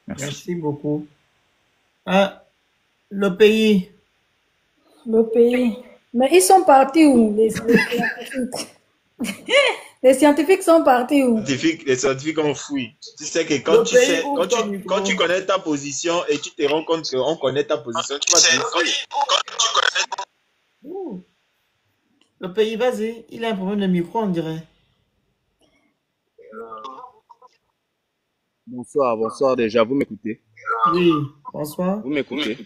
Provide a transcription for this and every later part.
Merci. Merci beaucoup. Ah, le pays, Le pays. Mais ils sont partis où, les scientifiques? Les scientifiques sont partis où? Les scientifiques ont fouillé. Tu sais que le pays ouvre ton quand tu micro. connais ta position et tu te rends compte qu'on connaît ta position, tu vas bluffer. Ouh, le pays, vas-y. Il a un problème de micro, on dirait. Bonsoir, bonsoir déjà. Vous m'écoutez? Oui, bonsoir. Vous m'écoutez?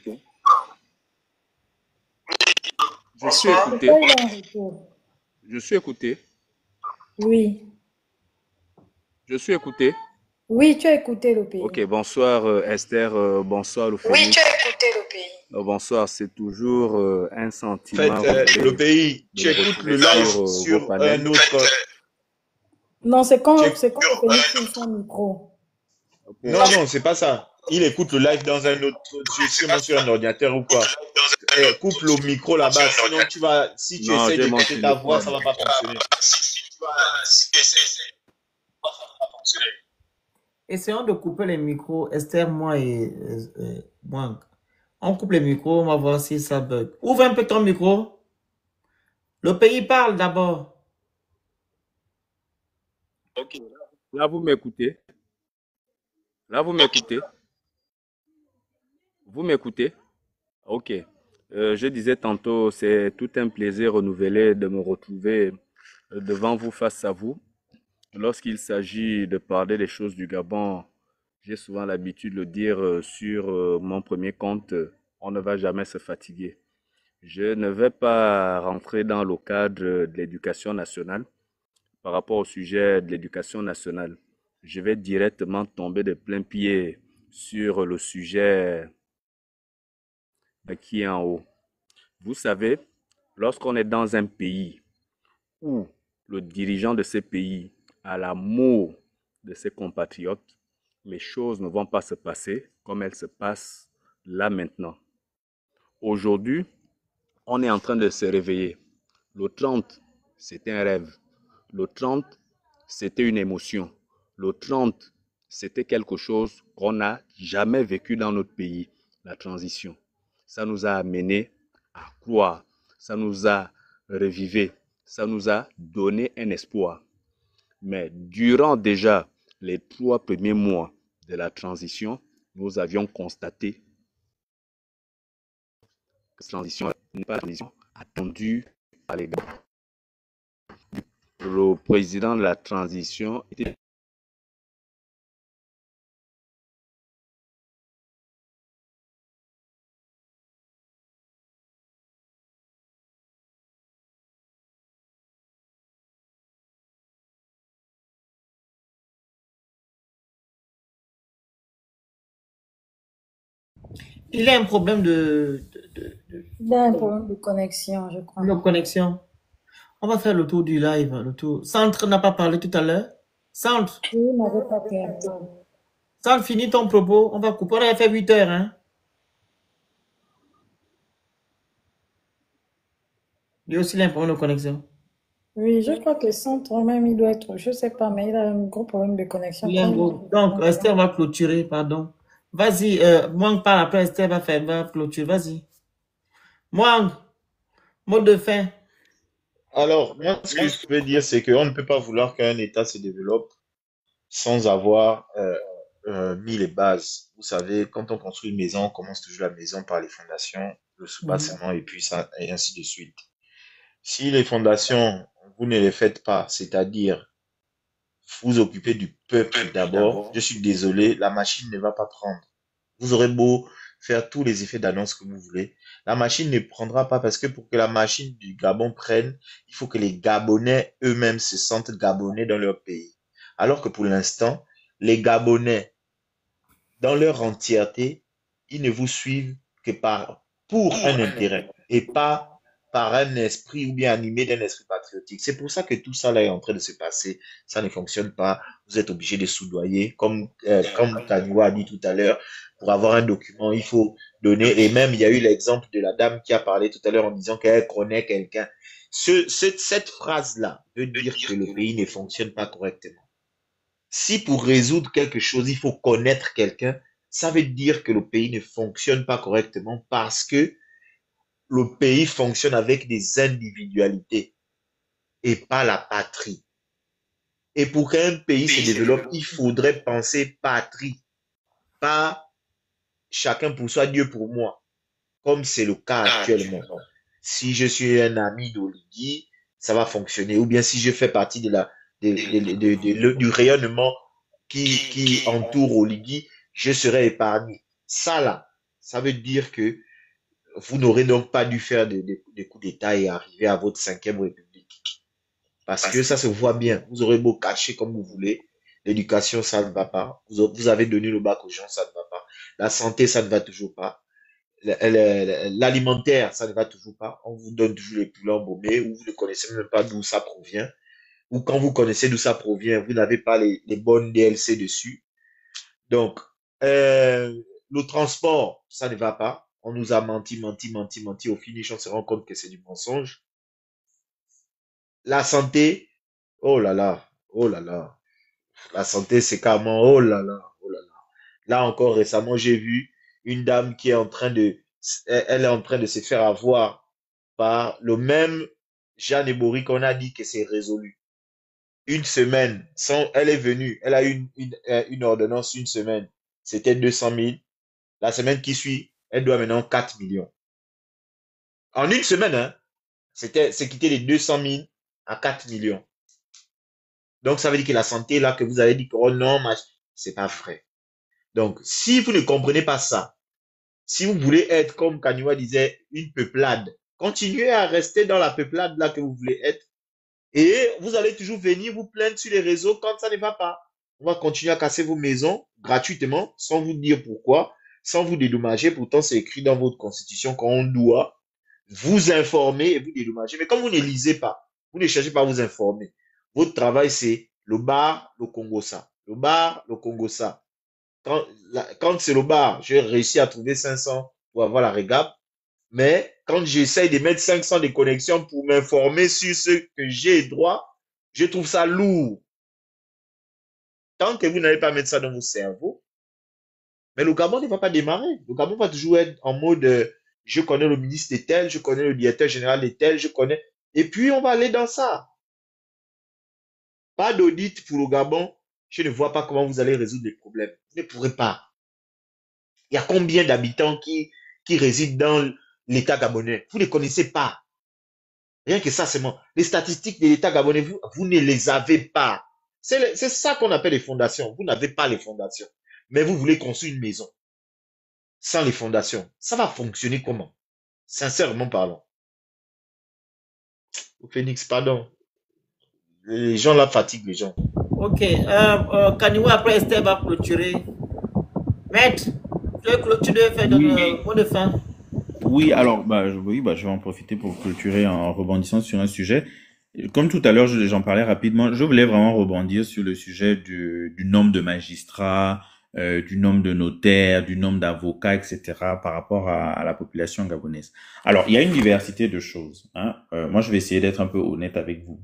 Je suis C'est écouté. pas eu un retour. Je suis écouté. Oui. Je suis écouté. Oui, tu as écouté le pays. Ok, bonsoir Esther, bonsoir le Oui, tu Phénix. as écouté le pays. Bonsoir, c'est toujours un En fait, sentiment le renouvelé pays, de tu me écoutes retrouver le live sur vos sur un panels. autre. Non, Tu éc- c'est quand le pays ouvre son micro. Non, non, c'est pas ça. Il écoute le live dans un autre, sûrement sur un ordinateur ou quoi. Coupe le micro là-bas, sinon si tu Non, essaies j'ai mon d'écouter ta voix, téléphone. ça va pas fonctionner. Essayons de couper les micros, Esther, moi et moi. On coupe les micros, on va voir si ça bug. Ouvre un peu ton micro. Le pays parle d'abord. Ok, là vous m'écoutez. Là vous m'écoutez. Vous m'écoutez. Ok. Je disais tantôt, c'est tout un plaisir renouvelé de me retrouver devant vous, face à vous. Lorsqu'il s'agit de parler des choses du Gabon, j'ai souvent l'habitude de le dire sur mon premier compte, on ne va jamais se fatiguer. Je ne vais pas rentrer dans le cadre de l'éducation nationale par rapport au sujet de l'éducation nationale. Je vais directement tomber de plein pied sur le sujet qui est en haut. Vous savez, lorsqu'on est dans un pays où le dirigeant de ce pays a l'amour de ses compatriotes, les choses ne vont pas se passer comme elles se passent là maintenant. Aujourd'hui, on est en train de se réveiller. Le 30, c'était un rêve. Le 30, c'était une émotion. Le 30, c'était quelque chose qu'on n'a jamais vécu dans notre pays, la transition. Ça nous a amené à croire, ça nous a revivé, ça nous a donné un espoir. Mais durant déjà les 3 premiers mois de la transition, nous avions constaté que cette transition n'est pas la transition attendue par les gars. Le président de la transition était... Il a un problème Il y a un problème de connexion, je crois. de connexion. On va faire le tour du live. Le tour. Centre n'a pas parlé tout à l'heure. Centre, Oui, il n'avait pas terminé. Centre, finis ton propos. On va couper. On a fait 8 heures. Hein? Lui aussi, il a un problème de connexion. Oui, je crois que centre même, il doit être, je sais pas, mais il a un gros problème de connexion. Il a un gros. Donc, Esther va clôturer, pardon. Vas-y, Mwang parle après, Esther va clôturer. Vas-y. Mwang, mot de fin. Alors, moi, ce que je peux dire, c'est qu'on ne peut pas vouloir qu'un État se développe sans avoir mis les bases. Vous savez, quand on construit une maison, on commence toujours la maison par les fondations, le soubassement et puis ça, et ainsi de suite. Si les fondations, vous ne les faites pas, c'est-à-dire vous occupez du peuple d'abord, je suis désolé, la machine ne va pas prendre. Vous aurez beau faire tous les effets d'annonce que vous voulez, la machine ne prendra pas parce que pour que la machine du Gabon prenne, il faut que les Gabonais eux-mêmes se sentent Gabonais dans leur pays. Alors que pour l'instant, les Gabonais, dans leur entièreté, ils ne vous suivent que pour un intérêt et pas par un esprit ou bien animé d'un esprit patriotique. C'est pour ça que tout ça là est en train de se passer. Ça ne fonctionne pas. Vous êtes obligé de soudoyer, comme Kanywa a dit tout à l'heure. Pour avoir un document, il faut donner. Et même, il y a eu l'exemple de la dame qui a parlé tout à l'heure en disant qu'elle connaît quelqu'un. Cette phrase-là veut dire que le pays ne fonctionne pas correctement. Si pour résoudre quelque chose, il faut connaître quelqu'un, ça veut dire que le pays ne fonctionne pas correctement parce que le pays fonctionne avec des individualités et pas la patrie. Et pour qu'un pays se développe, il faudrait penser patrie, pas chacun pour soi, Dieu pour moi, comme c'est le cas actuellement. Donc, si je suis un ami d'Oligui, ça va fonctionner. Ou bien si je fais partie du rayonnement qui entoure Oligui, je serai épargné. Ça là, ça veut dire que vous n'aurez donc pas dû faire des coups d'État et arriver à votre 5e République. Parce que ça se voit bien. Vous aurez beau cacher comme vous voulez. L'éducation, ça ne va pas. Vous avez donné le bac aux gens, ça ne va pas. La santé, ça ne va toujours pas. L'alimentaire, ça ne va toujours pas. On vous donne toujours les poulets embaumés ou vous ne connaissez même pas d'où ça provient. Ou quand vous connaissez d'où ça provient, vous n'avez pas les bonnes DLC dessus. Donc, le transport, ça ne va pas. On nous a menti. Au finish, on se rend compte que c'est du mensonge. La santé, oh là là, oh là là. La santé, c'est carrément, oh là là, oh là là. Là encore, récemment, j'ai vu une dame qui est en train elle est en train de se faire avoir par le même Jeanne Ebori qu'on a dit que c'est résolu. Une semaine, elle est venue, elle a eu une ordonnance une semaine. C'était 200 000. La semaine qui suit, elle doit maintenant 4 millions. En une semaine, hein, c'est quitté de 200 000 à 4 millions. Donc, ça veut dire que la santé, là, que vous avez dit que, oh non, c'est pas vrai. Donc, si vous ne comprenez pas ça, si vous voulez être, comme Kaniwa disait, une peuplade, continuez à rester dans la peuplade, là, que vous voulez être. Et vous allez toujours venir vous plaindre sur les réseaux quand ça ne va pas. On va continuer à casser vos maisons gratuitement, sans vous dire pourquoi, sans vous dédommager. Pourtant, c'est écrit dans votre constitution qu'on doit vous informer et vous dédommager. Mais comme vous ne lisez pas, vous ne cherchez pas à vous informer. Votre travail, c'est le bar, le Congo ça. Le bar, le Congo ça. Quand c'est le bar, j'ai réussi à trouver 500 pour avoir la régap. Mais quand j'essaye de mettre 500 de connexions pour m'informer sur ce que j'ai droit, je trouve ça lourd. Tant que vous n'allez pas mettre ça dans vos cerveaux, mais le Gabon ne va pas démarrer. Le Gabon va toujours être en mode je connais le ministre de tel, je connais le directeur général de tel, je connais. Et puis on va aller dans ça. Pas d'audit pour le Gabon. Je ne vois pas comment vous allez résoudre les problèmes. Vous ne pourrez pas. Il y a combien d'habitants qui résident dans l'État gabonais? Vous ne les connaissez pas. Rien que ça, c'est bon. Les statistiques de l'État gabonais, vous ne les avez pas. C'est ça qu'on appelle les fondations. Vous n'avez pas les fondations. Mais vous voulez construire une maison sans les fondations. Ça va fonctionner comment? Sincèrement parlant. Phoenix, pardon. Les gens là fatiguent les gens. Ok. Kaniwa, après Esther va clôturer. Maître, tu devais faire le mot de fin. Oui, alors, je vais en profiter pour clôturer en rebondissant sur un sujet. Comme tout à l'heure, j'en parlais rapidement, je voulais vraiment rebondir sur le sujet du nombre de magistrats, du nombre de notaires, du nombre d'avocats, etc., par rapport à la population gabonaise. Alors, il y a une diversité de choses, hein. Moi, je vais essayer d'être un peu honnête avec vous.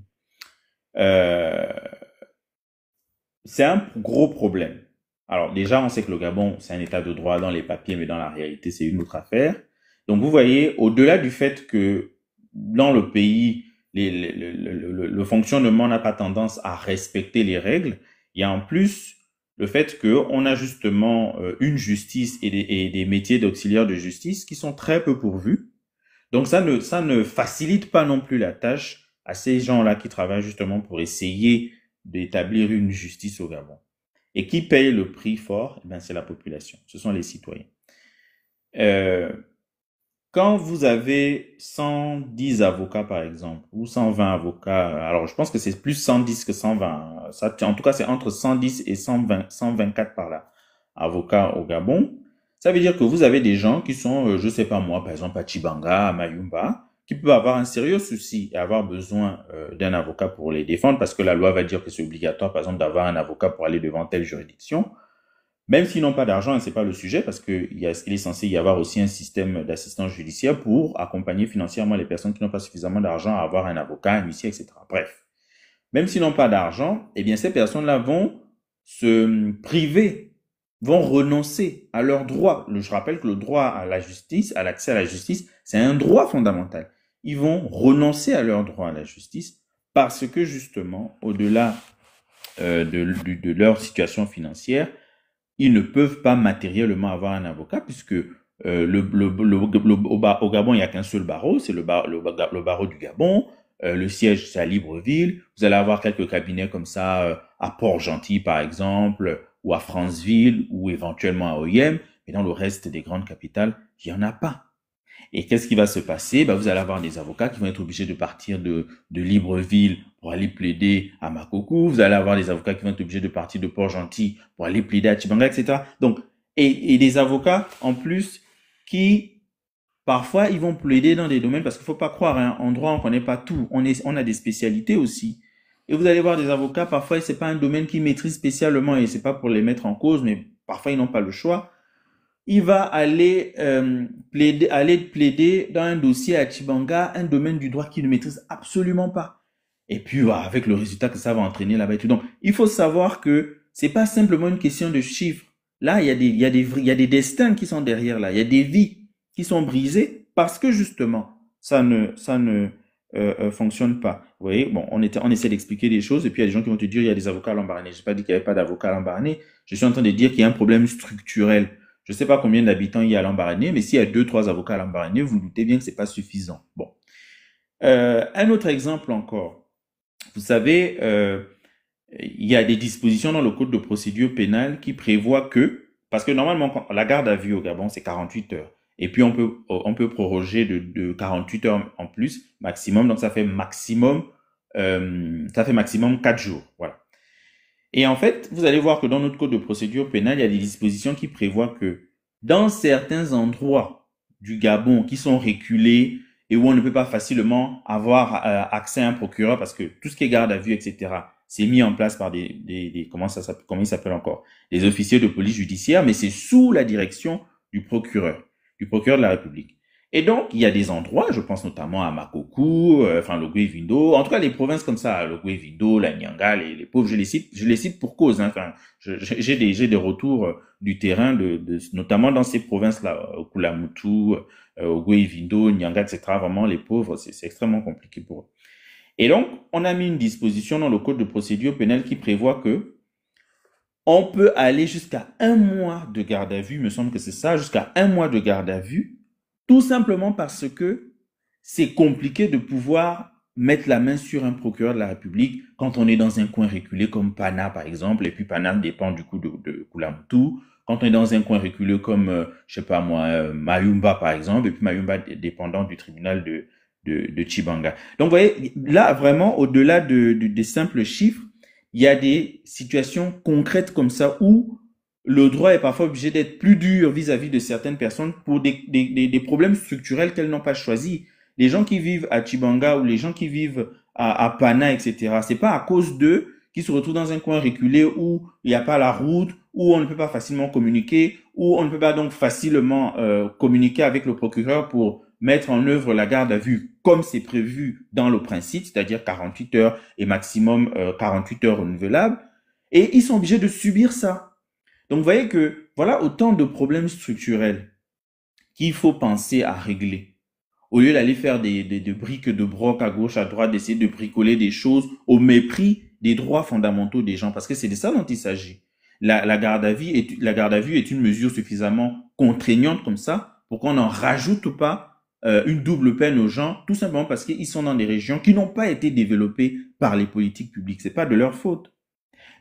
C'est un gros problème. Alors, déjà, on sait que le Gabon, c'est un état de droit dans les papiers, mais dans la réalité, c'est une autre affaire. Donc, vous voyez, au-delà du fait que dans le pays, le fonctionnement n'a pas tendance à respecter les règles, il y a en plus le fait qu'on a justement une justice et des métiers d'auxiliaire de justice qui sont très peu pourvus. Donc, ça ne facilite pas non plus la tâche à ces gens-là qui travaillent justement pour essayer d'établir une justice au Gabon. Et qui paye le prix fort? Eh bien, c'est la population, ce sont les citoyens. Quand vous avez 110 avocats, par exemple, ou 120 avocats, alors je pense que c'est plus 110 que 120, ça, en tout cas c'est entre 110 et 124 par là, avocats au Gabon, ça veut dire que vous avez des gens qui sont, je sais pas moi, par exemple à Chibanga, à Mayumba, qui peuvent avoir un sérieux souci et avoir besoin d'un avocat pour les défendre, parce que la loi va dire que c'est obligatoire, par exemple, d'avoir un avocat pour aller devant telle juridiction. Même s'ils n'ont pas d'argent, et c'est pas le sujet, parce qu'il est censé y avoir aussi un système d'assistance judiciaire pour accompagner financièrement les personnes qui n'ont pas suffisamment d'argent à avoir un avocat, un huissier, etc. Bref. Même s'ils n'ont pas d'argent, eh bien, ces personnes-là vont se priver vont renoncer à leurs droits. Je rappelle que le droit à la justice, à l'accès à la justice, c'est un droit fondamental. Ils vont renoncer à leur droit à la justice parce que justement, au-delà de leur situation financière, ils ne peuvent pas matériellement avoir un avocat puisque au Gabon, il n'y a qu'un seul barreau, c'est le barreau du Gabon. Le siège, c'est à Libreville. Vous allez avoir quelques cabinets comme ça à Port-Gentil, par exemple, ou à Franceville, ou éventuellement à Oyem. Mais dans le reste des grandes capitales, il n'y en a pas. Et qu'est-ce qui va se passer? Vous allez avoir des avocats qui vont être obligés de partir de Libreville pour aller plaider à Makoko. Vous allez avoir des avocats qui vont être obligés de partir de Port-Gentil pour aller plaider à Tchibanga, etc. Donc, et des avocats, en plus, qui, parfois, ils vont plaider dans des domaines, parce qu'il faut pas croire, hein, en droit, on connaît pas tout. On a des spécialités aussi. Et vous allez voir des avocats, parfois, c'est pas un domaine qu'ils maîtrisent spécialement, et c'est pas pour les mettre en cause, mais parfois, ils n'ont pas le choix. Il va aller plaider dans un dossier à Tchibanga, un domaine du droit qu'il ne maîtrise absolument pas. Et puis, avec le résultat que ça va entraîner là-bas et tout. Donc, il faut savoir que c'est pas simplement une question de chiffres. Là, il y a des destins qui sont derrière là. Il y a des vies qui sont brisées parce que justement, ça ne fonctionne pas. Vous voyez, bon, on essaie d'expliquer des choses et puis il y a des gens qui vont te dire il y a des avocats à Lambaréné. J'ai pas dit qu'il n'y avait pas d'avocats à Lambaréné. Je suis en train de dire qu'il y a un problème structurel. Je ne sais pas combien d'habitants il y a à Lambaréné, mais s'il y a 2-3 avocats à Lambaréné, vous doutez bien que c'est pas suffisant. Bon. Un autre exemple encore. Vous savez, il y a des dispositions dans le code de procédure pénale qui prévoient que, parce que normalement, la garde à vue au Gabon, c'est 48 heures. Et puis, on peut proroger de 48 heures en plus, maximum. Donc, ça fait maximum 4 jours. Voilà. Et en fait, vous allez voir que dans notre code de procédure pénale, il y a des dispositions qui prévoient que dans certains endroits du Gabon qui sont reculés et où on ne peut pas facilement avoir accès à un procureur parce que tout ce qui est garde à vue, etc., c'est mis en place par comment il s'appelle encore? Les officiers de police judiciaire, mais c'est sous la direction du procureur de la République. Et donc, il y a des endroits, je pense notamment à Makoko, le Gué-Vindo, en tout cas les provinces comme ça, le Gué-Vindo, la Nyanga, les pauvres, je les cite pour cause. Hein, j'ai des retours du terrain, notamment dans ces provinces-là, au Kulamutu, au Gué-Vindo, Nyanga, etc. Vraiment, les pauvres, c'est extrêmement compliqué pour eux. Et donc, on a mis une disposition dans le code de procédure pénale qui prévoit que on peut aller jusqu'à 1 mois de garde à vue, il me semble que c'est ça, jusqu'à 1 mois de garde à vue, tout simplement parce que c'est compliqué de pouvoir mettre la main sur un procureur de la République quand on est dans un coin reculé comme Pana, par exemple, et puis Pana dépend du coup de Kulamutu. Quand on est dans un coin reculé comme, Mayumba, par exemple, et puis Mayumba dépendant du tribunal de Tchibanga. Donc, vous voyez, là, vraiment, au-delà des simples chiffres, il y a des situations concrètes comme ça où le droit est parfois obligé d'être plus dur vis-à-vis de certaines personnes pour des problèmes structurels qu'elles n'ont pas choisis. Les gens qui vivent à Tchibanga ou les gens qui vivent à Pana, etc., c'est pas à cause d'eux qui se retrouvent dans un coin reculé où il n'y a pas la route, où on ne peut pas facilement communiquer, où on ne peut pas donc facilement communiquer avec le procureur pour mettre en œuvre la garde à vue comme c'est prévu dans le principe, c'est-à-dire 48 heures et maximum 48 heures renouvelables, et ils sont obligés de subir ça. Donc, vous voyez que voilà autant de problèmes structurels qu'il faut penser à régler. Au lieu d'aller faire des briques de broc à gauche, à droite, d'essayer de bricoler des choses au mépris des droits fondamentaux des gens, parce que c'est de ça dont il s'agit. La garde à vue est une mesure suffisamment contraignante comme ça pour qu'on n'en rajoute pas une double peine aux gens, tout simplement parce qu'ils sont dans des régions qui n'ont pas été développées par les politiques publiques. C'est pas de leur faute.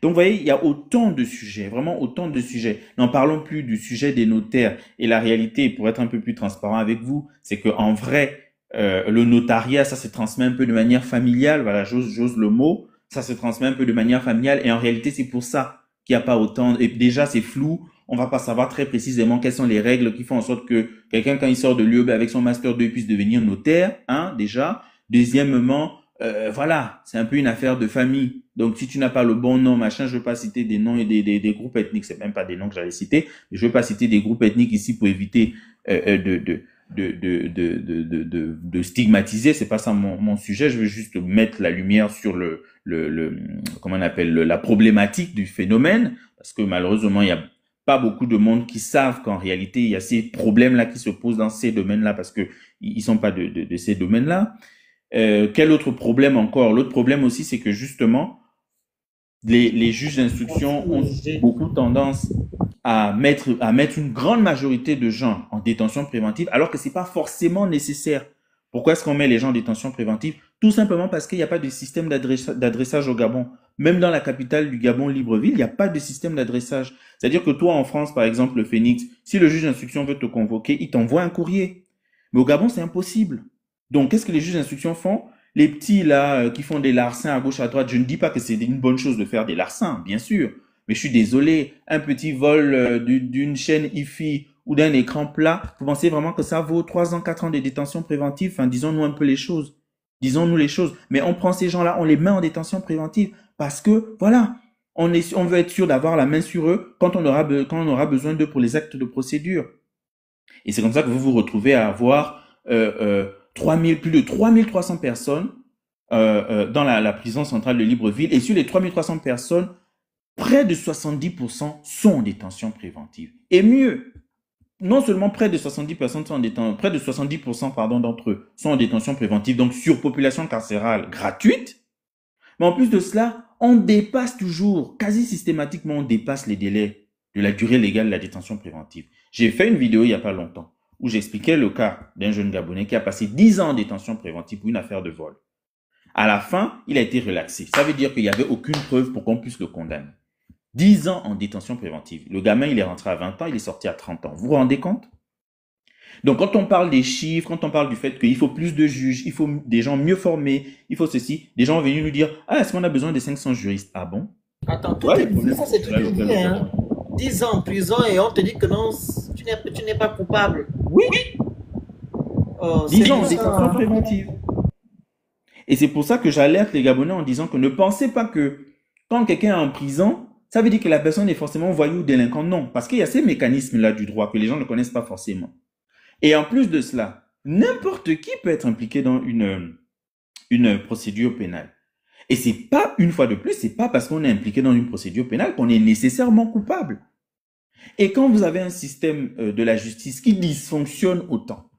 Donc, vous voyez, il y a autant de sujets, vraiment autant de sujets. N'en parlons plus du sujet des notaires. Et la réalité, pour être un peu plus transparent avec vous, c'est que en vrai, le notariat, ça se transmet un peu de manière familiale. Voilà, j'ose le mot. Ça se transmet un peu de manière familiale. Et en réalité, c'est pour ça qu'il n'y a pas autant. Et déjà, c'est flou. On va pas savoir très précisément quelles sont les règles qui font en sorte que quelqu'un, quand il sort de l'UE avec son master 2, puisse devenir notaire, hein, déjà. Deuxièmement, voilà, c'est un peu une affaire de famille. Donc, si tu n'as pas le bon nom, machin, je veux pas citer des noms et des groupes ethniques, c'est même pas des noms que j'allais citer, mais je veux pas citer des groupes ethniques ici pour éviter de stigmatiser, c'est pas ça mon sujet, je veux juste mettre la lumière sur comment on appelle, la problématique du phénomène, parce que malheureusement, il y a pas beaucoup de monde qui savent qu'en réalité, il y a ces problèmes-là qui se posent dans ces domaines-là parce que ils sont pas de ces domaines-là. Quel autre problème encore? L'autre problème aussi, c'est que justement, les juges d'instruction ont beaucoup tendance à mettre une grande majorité de gens en détention préventive, alors que c'est pas forcément nécessaire. Pourquoi est-ce qu'on met les gens en détention préventive? Tout simplement parce qu'il n'y a pas de système d'adressage au Gabon. Même dans la capitale du Gabon, Libreville, il n'y a pas de système d'adressage. C'est-à-dire que toi, en France, par exemple, le Phoenix, si le juge d'instruction veut te convoquer, il t'envoie un courrier. Mais au Gabon, c'est impossible. Donc, qu'est-ce que les juges d'instruction font? Les petits, là, qui font des larcins à gauche, à droite, je ne dis pas que c'est une bonne chose de faire des larcins, bien sûr. Mais je suis désolé, un petit vol d'une chaîne IFI ou d'un écran plat, vous pensez vraiment que ça vaut 3 ans, 4 ans de détention préventive? Enfin, disons-nous un peu les choses. Disons-nous les choses. Mais on prend ces gens-là, on les met en détention préventive parce que, voilà, on veut être sûr d'avoir la main sur eux quand on aura besoin d'eux pour les actes de procédure. Et c'est comme ça que vous vous retrouvez à avoir plus de 3300 personnes dans la prison centrale de Libreville. Et sur les 3300 personnes, près de 70% sont en détention préventive. Et mieux, non seulement près de 70% sont en détention, près de 70% d'entre eux sont en détention préventive, donc surpopulation carcérale gratuite. Mais en plus de cela, on dépasse toujours, quasi systématiquement, on dépasse les délais de la durée légale de la détention préventive. J'ai fait une vidéo il n'y a pas longtemps où j'expliquais le cas d'un jeune Gabonais qui a passé 10 ans en détention préventive pour une affaire de vol. À la fin, il a été relaxé. Ça veut dire qu'il n'y avait aucune preuve pour qu'on puisse le condamner. 10 ans en détention préventive. Le gamin, il est rentré à 20 ans, il est sorti à 30 ans. Vous vous rendez compte? Donc, quand on parle des chiffres, quand on parle du fait qu'il faut plus de juges, il faut des gens mieux formés, il faut ceci, des gens sont venus nous dire, ah, est-ce qu'on a besoin de 500 juristes? Ah bon? Attends, tout est dit, ça c'est tout est dit, hein. 10 ans en prison et on te dit que non, tu n'es pas coupable. Oui. Oh, 10 ans en détention préventive. Et c'est pour ça que j'alerte les Gabonais en disant que ne pensez pas que quand quelqu'un est en prison, ça veut dire que la personne est forcément voyou ou délinquant. Non, parce qu'il y a ces mécanismes-là du droit que les gens ne connaissent pas forcément. Et en plus de cela, n'importe qui peut être impliqué dans une procédure pénale. Et c'est pas, une fois de plus, c'est pas parce qu'on est impliqué dans une procédure pénale qu'on est nécessairement coupable. Et quand vous avez un système de la justice qui dysfonctionne autant,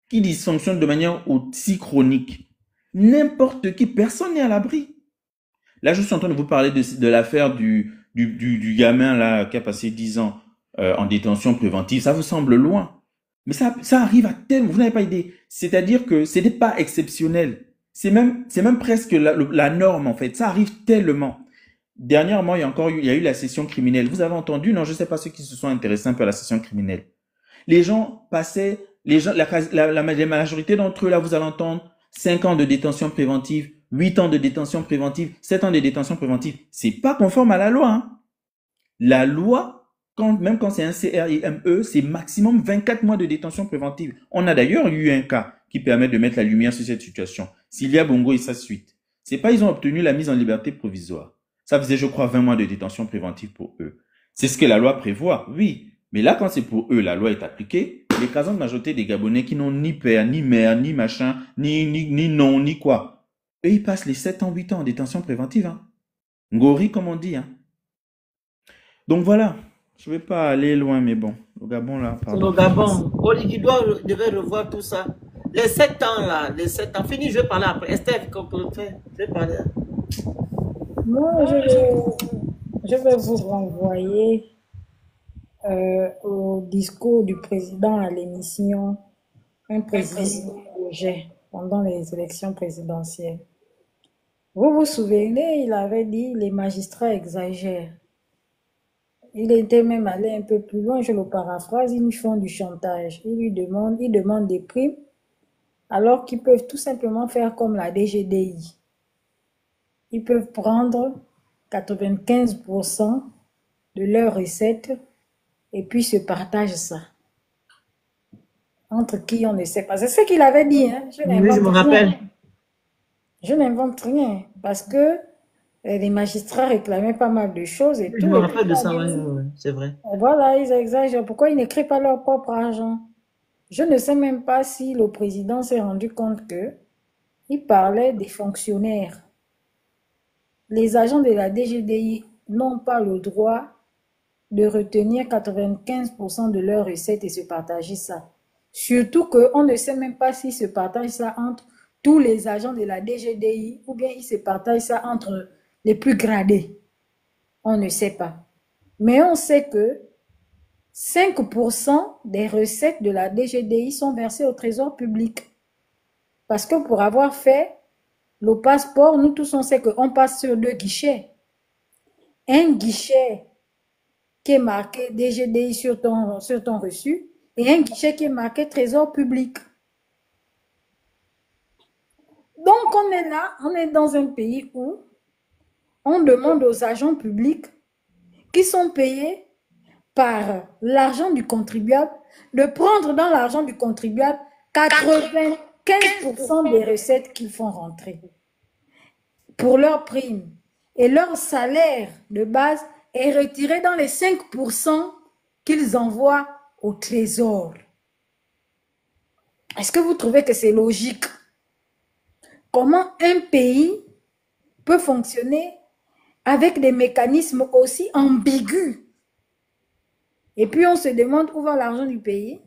qui dysfonctionne de manière aussi chronique, n'importe qui, personne n'est à l'abri. Là, je suis en train de vous parler de l'affaire du gamin là qui a passé 10 ans en détention préventive. Ça vous semble loin. Mais ça arrive à tellement, vous n'avez pas idée. C'est-à-dire que ce n'est pas exceptionnel. C'est même presque la norme, en fait. Ça arrive tellement. Dernièrement, il y a eu la session criminelle. Vous avez entendu? Non, je ne sais pas ceux qui se sont intéressés un peu à la session criminelle. Les gens passaient, la majorité d'entre eux, là, vous allez entendre, 5 ans de détention préventive, 8 ans de détention préventive, 7 ans de détention préventive. C'est pas conforme à la loi, hein. La loi, même quand c'est un CRIME, c'est maximum 24 mois de détention préventive. On a d'ailleurs eu un cas qui permet de mettre la lumière sur cette situation. Cilia Bongo et sa suite. C'est pas, ils ont obtenu la mise en liberté provisoire. Ça faisait, je crois, 20 mois de détention préventive pour eux. C'est ce que la loi prévoit, oui. Mais là, quand c'est pour eux, la loi est appliquée, l'écrasante majorité des Gabonais qui n'ont ni père, ni mère, ni machin, ni non, ni quoi. Eux, ils passent les 7 ans, 8 ans en détention préventive, hein. Ngori, comme on dit, hein. Donc voilà. Je ne vais pas aller loin, mais bon. Le Gabon, là, pardon. Le Gabon. Olivier devait revoir tout ça. Les 7 ans, là, les 7 ans. Fini, je vais parler après. Esther, qu'on peut le faire. Je vais parler. Moi, je vais vous renvoyer au discours du président à l'émission Un président projet pendant les élections présidentielles. Vous vous souvenez, il avait dit les magistrats exagèrent. Il était même allé un peu plus loin, je le paraphrase, ils nous font du chantage. Ils demandent des primes, alors qu'ils peuvent tout simplement faire comme la DGDI. Ils peuvent prendre 95% de leurs recettes et puis se partagent ça. Entre qui, on ne sait pas. C'est ce qu'il avait dit, hein. Je me rappelle. Je n'invente rien, parce que les magistrats réclamaient pas mal de choses et tout. Je me rappelle de ça, oui, c'est vrai. Voilà, ils exagèrent. Pourquoi ils n'écrivent pas leur propre argent? Je ne sais même pas si le président s'est rendu compte que il parlait des fonctionnaires. Les agents de la DGDI n'ont pas le droit de retenir 95% de leurs recettes et se partager ça. Surtout qu'on ne sait même pas s'ils se partagent ça entre tous les agents de la DGDI ou bien ils se partagent ça entre les plus gradés. On ne sait pas. Mais on sait que 5% des recettes de la DGDI sont versées au trésor public. Parce que pour avoir fait le passeport, nous tous on sait qu'on passe sur 2 guichets. Un guichet qui est marqué DGDI sur ton reçu et un guichet qui est marqué trésor public. Donc on est là, on est dans un pays où on demande aux agents publics qui sont payés par l'argent du contribuable de prendre dans l'argent du contribuable 95% des recettes qu'ils font rentrer pour leurs primes. Et leur salaire de base est retiré dans les 5% qu'ils envoient au trésor. Est-ce que vous trouvez que c'est logique? Comment un pays peut fonctionner avec des mécanismes aussi ambigus? Et puis on se demande où va l'argent du pays.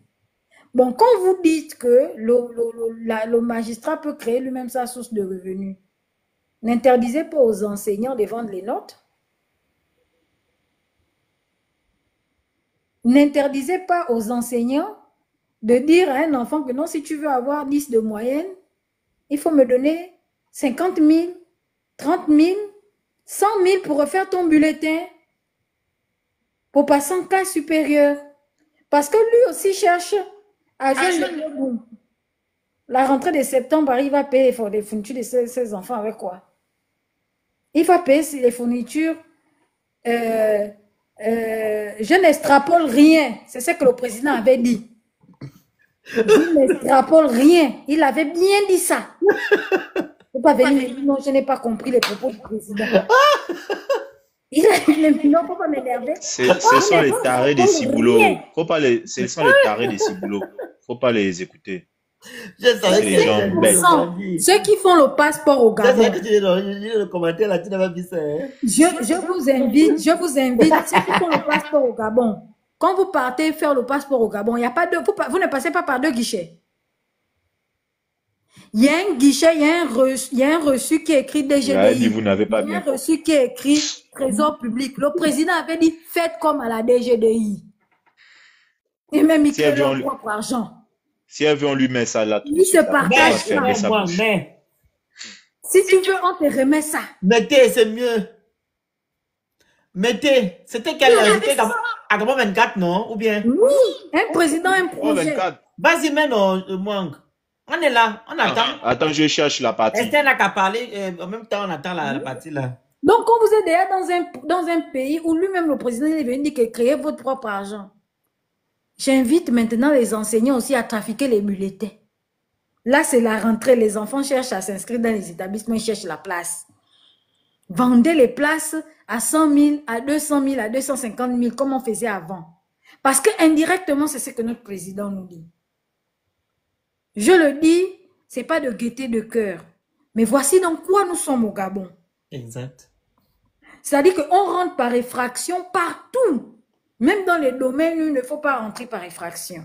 Bon, quand vous dites que le magistrat peut créer lui-même sa source de revenus, n'interdisez pas aux enseignants de vendre les notes. N'interdisez pas aux enseignants de dire à un enfant que non, si tu veux avoir 10 de moyenne, il faut me donner 50 000, 30 000, 100 000 pour refaire ton bulletin pour passer en classe supérieure. Parce que lui aussi cherche à joindre la rentrée de septembre, il va payer les fournitures de ses enfants avec quoi? Il va payer les fournitures. Je n'extrapole rien. C'est ce que le président avait dit. Je n'extrapole rien. Il avait bien dit ça. Il ne faut pas venir me dire non, je n'ai pas compris les propos du président. Il a dit non, il ne faut pas m'énerver. Ce sont les tarés des ciboulots. Ce sont les tarés des ciboulots. Il ne faut pas les écouter. Je savais les gens bêtes. Ceux qui font le passeport au Gabon. Le commentaire là, tu n'as pas vu ça. Hein? Je vous invite, ceux qui font le passeport au Gabon, quand vous partez faire le passeport au Gabon, il y a pas de, vous ne passez pas par 2 guichets. Il y a un guichet, il y a un reçu qui est écrit DGDI. Vous n'avez pas il y a un reçu qui est écrit Trésor public. Le président avait dit, faites comme à la DGDI. Et même il crée leur propre argent. Si elle veut, on lui met ça là. Il se partage ça. Mais, si tu veux, on te remet ça. Mettez, c'est mieux. Mettez. C'était quel à Gabon 24, non? Ou bien? Oui, un président, un projet. Vas-y, maintenant, Mwang. On est là, on attend. Attends, je cherche la partie. Esther n'a qu'à parler, en même temps, on attend la partie là. Donc, quand vous êtes déjà dans un pays où lui-même, le président, il est venu dire que créez votre propre argent. J'invite maintenant les enseignants aussi à trafiquer les bulletins. Là, c'est la rentrée. Les enfants cherchent à s'inscrire dans les établissements, ils cherchent la place. Vendez les places à 100 000, à 200 000, à 250 000, comme on faisait avant. Parce que indirectement, c'est ce que notre président nous dit. Je le dis, ce n'est pas de gaieté de cœur. Mais voici dans quoi nous sommes au Gabon. Exact. C'est-à-dire qu'on rentre par effraction partout. Même dans les domaines où il ne faut pas rentrer par effraction.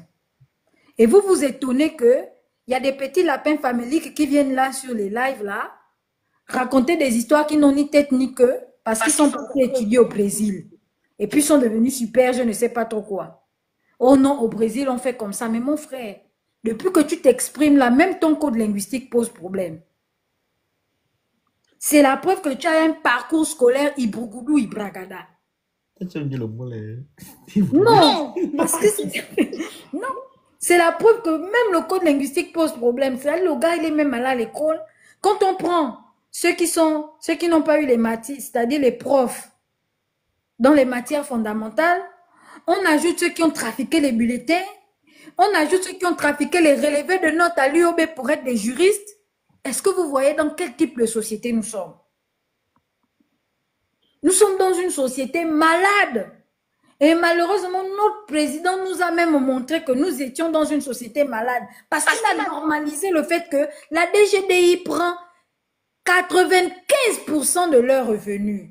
Et vous vous étonnez qu'il y a des petits lapins familiques qui viennent là sur les lives là, raconter des histoires qui n'ont ni tête ni queue, parce qu'ils sont partis étudier au Brésil. Et puis ils sont devenus super, je ne sais pas trop quoi. Oh non, au Brésil, on fait comme ça. Mais mon frère, depuis que tu t'exprimes là, même ton code linguistique pose problème. C'est la preuve que tu as un parcours scolaire Ibrougoudou, Ibragada. Tu as mis le mot là. Non, parce que non, c'est la preuve que même le code linguistique pose problème. C'est-à-dire le gars, il est même allé à l'école. Quand on prend ceux qui n'ont pas eu les matières, c'est-à-dire les profs, dans les matières fondamentales, on ajoute ceux qui ont trafiqué les bulletins, on ajoute ceux qui ont trafiqué les relevés de notes à l'UOB pour être des juristes. Est-ce que vous voyez dans quel type de société nous sommes? Nous sommes dans une société malade. Et malheureusement, notre président nous a même montré que nous étions dans une société malade. Parce qu'il a normalisé le fait que la DGDI prend 95% de leurs revenus.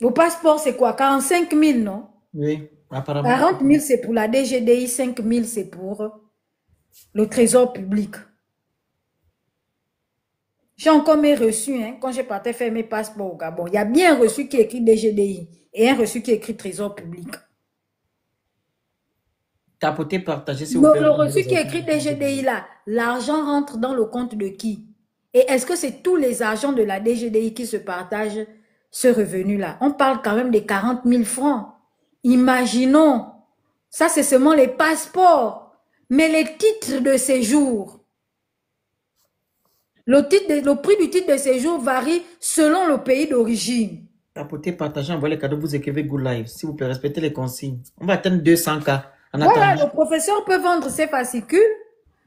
Le passeport, c'est quoi? 45 000, non? Oui, apparemment. 40 000, c'est pour la DGDI, 5 000, c'est pour le trésor public. J'ai encore mes reçus, hein, quand j'ai parti faire mes passeports au Gabon. Il y a bien un reçu qui est écrit DGDI et un reçu qui est écrit trésor public. Tapoter, partager, s'il vous plaît. Le reçu qui est écrit DGDI là, l'argent rentre dans le compte de qui? Et est-ce que c'est tous les agents de la DGDI qui se partagent ce revenu-là? On parle quand même des 40 000 francs. Imaginons, ça c'est seulement les passeports, mais les titres de séjour. Le prix du titre de séjour varie selon le pays d'origine. Tapoter, partager, envoyer les cadeaux, vous écrivez Good Life. S'il vous plaît, respectez les consignes. On va atteindre 200 cas. Voilà, le professeur peut vendre ses fascicules,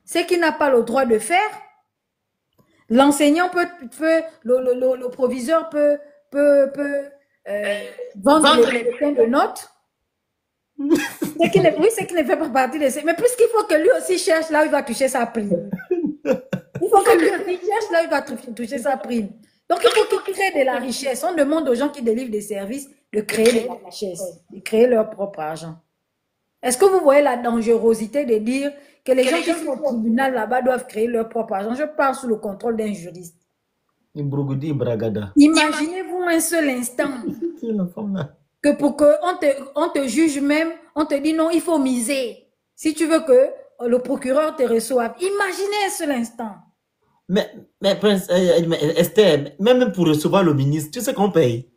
ce qu'il n'a pas le droit de faire. L'enseignant peut le proviseur peut vendre les bulletins de notes. C'est qu'il ne fait pas partie de ça. Mais puisqu'il faut que lui aussi cherche là où il va toucher sa prime. Il faut que lui aussi cherche là où il va toucher sa prime. Donc il faut qu'il crée de la richesse. On demande aux gens qui délivrent des services de créer de la richesse, de créer leur propre argent. Est-ce que vous voyez la dangerosité de dire que les gens qui sont au tribunal là-bas doivent créer leur propre argent? Je parle sous le contrôle d'un juriste. Imaginez-vous un seul instant que pour qu'on te juge même, on te dit non, il faut miser. Si tu veux que le procureur te reçoive, imaginez un seul instant. Mais Esther, même pour recevoir le ministre, tu sais qu'on paye.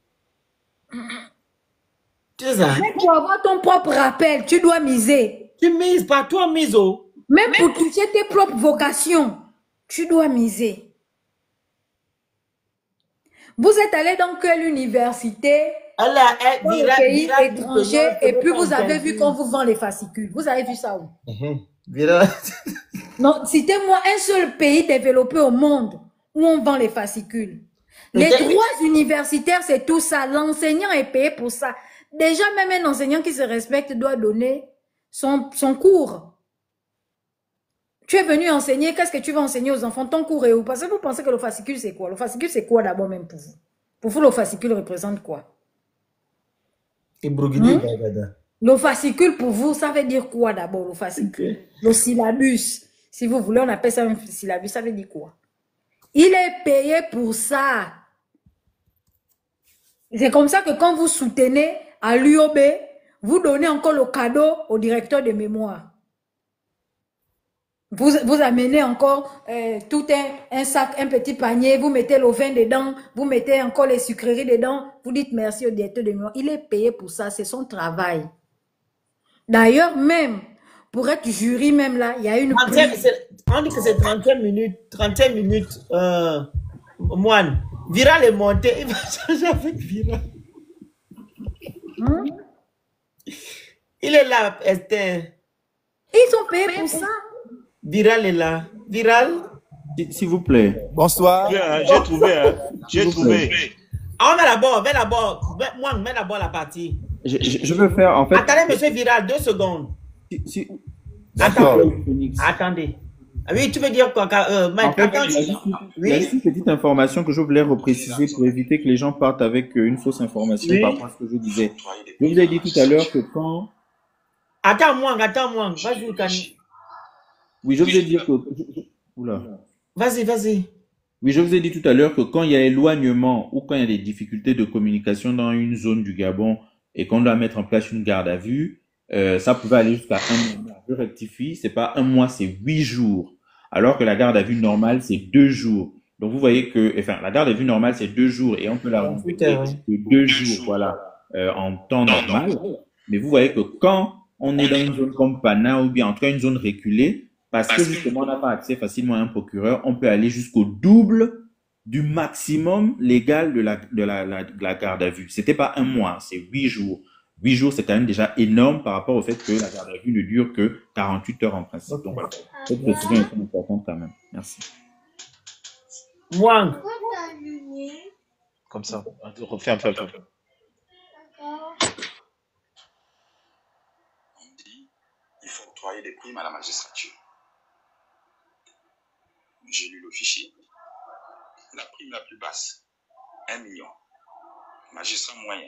Tu sais ça? Même pour avoir ton propre rappel, tu dois miser. Tu mises pas, toi mise oh. Même pour toucher tes propres vocations, tu dois miser. Vous êtes allé dans quelle université? Dans le pays étranger, et puis vous avez vu qu'on vous vend les fascicules. Vous avez vu ça où? Non, citez-moi un seul pays développé au monde où on vend les fascicules. Les droits universitaires, c'est tout ça. L'enseignant est payé pour ça. Déjà, même un enseignant qui se respecte doit donner son cours. Tu es venu enseigner, qu'est-ce que tu vas enseigner aux enfants? Ton cours est où? Parce que vous pensez que le fascicule, c'est quoi? Le fascicule, c'est quoi d'abord même pour vous? Pour vous, le fascicule représente quoi? Le fascicule, pour vous, ça veut dire quoi d'abord, le fascicule? Le syllabus. Si vous voulez, on appelle ça un syllabus, ça veut dire quoi? Il est payé pour ça. C'est comme ça que quand vous soutenez à l'UOB, vous donnez encore le cadeau au directeur de mémoire. Vous amenez encore tout un sac, un petit panier, vous mettez le vin dedans, vous mettez encore les sucreries dedans, vous dites merci au directeur de mémoire. Il est payé pour ça, c'est son travail. D'ailleurs, même, pour être jury, même là, il y a une... On dit que c'est 35 minutes, 35 minutes, moine. Viral est monté, il va changer avec Viral. Il est là, Esther. Ils sont payés pour ça. Viral est là. Viral. S'il vous plaît. Bonsoir. J'ai trouvé. J'ai trouvé. On met d'abord, moi, mets d'abord la partie. Je veux faire, en fait... Attendez, monsieur Viral, 2 secondes. Attendez. Oui, tu veux dire quoi? En fait, il y a juste une petite information que je voulais repréciser pour éviter que les gens partent avec une fausse information par rapport à ce que je disais. Je vous ai dit tout à l'heure que quand... Attends-moi. Vas-y, Kani. Oui, je vous ai dit que... Oula. Vas-y. Oui, je vous ai dit tout à l'heure que quand il y a éloignement ou quand il y a des difficultés de communication dans une zone du Gabon et qu'on doit mettre en place une garde à vue, ça pouvait aller jusqu'à 1 mois. Je rectifie, c'est pas 1 mois, c'est 8 jours. Alors que la garde à vue normale, c'est 2 jours. Donc vous voyez que, enfin, la garde à vue normale, c'est 2 jours et on peut la rencontrer de 2 jours, voilà, en temps normal. Mais vous voyez que quand on est dans une zone comme Pana ou bien en tout cas une zone reculée, parce que justement on n'a pas accès facilement à un procureur, on peut aller jusqu'au double du maximum légal de la garde à vue. C'était pas 1 mois, c'est 8 jours. 8 jours, c'est quand même déjà énorme par rapport au fait que la garde à vue ne dure que 48 heures en principe. Donc voilà, cette précision est importante quand même. Merci. Wang. Comme ça, refais un peu. On dit il faut octroyer des primes à la magistrature. J'ai lu le fichier. La prime la plus basse, 1 million. Magistrat moyen,